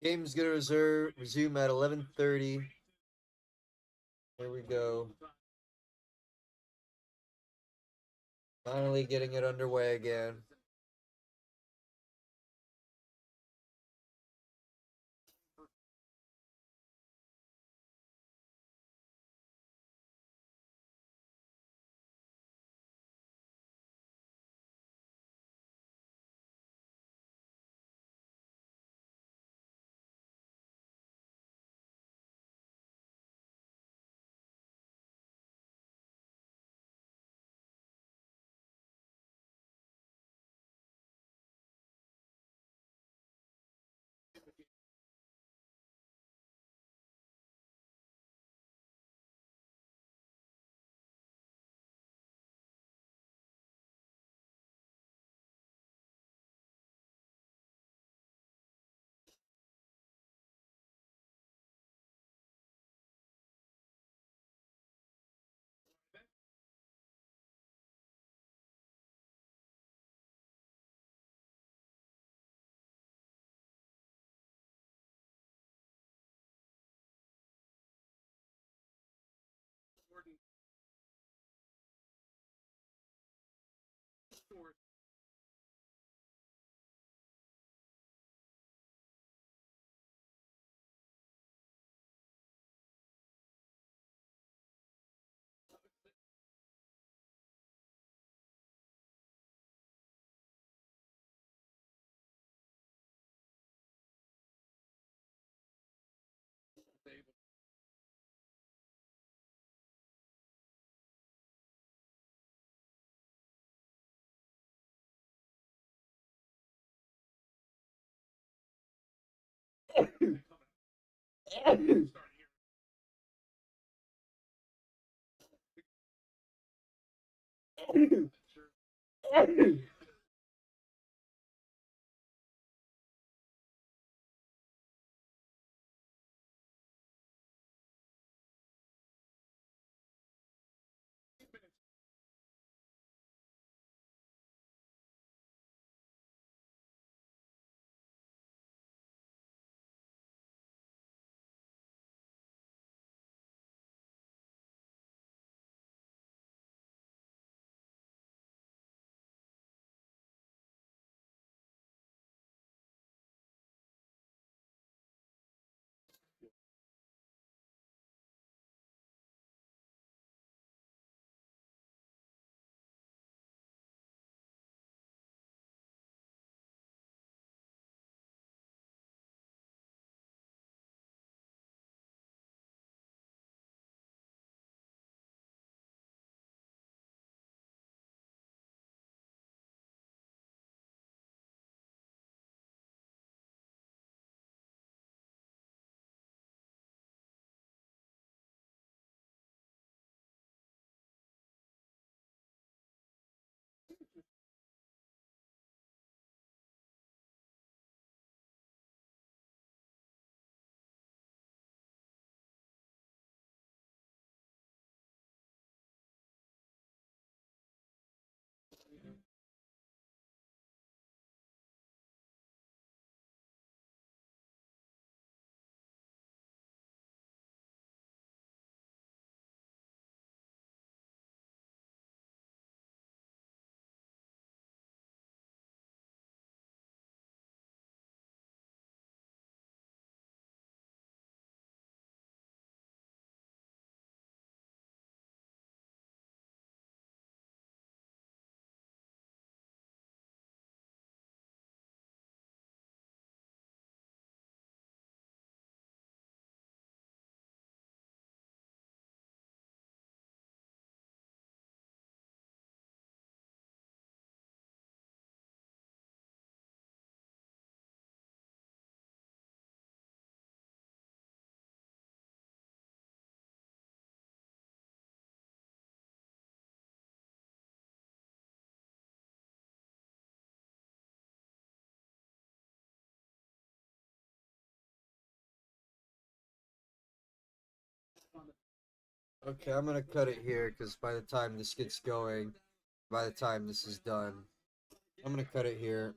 Game's gonna resume at 11:30. Here we go. Finally getting it underway again. Okay, I'm gonna cut it here because by the time this gets going, by the time this is done, I'm gonna cut it here.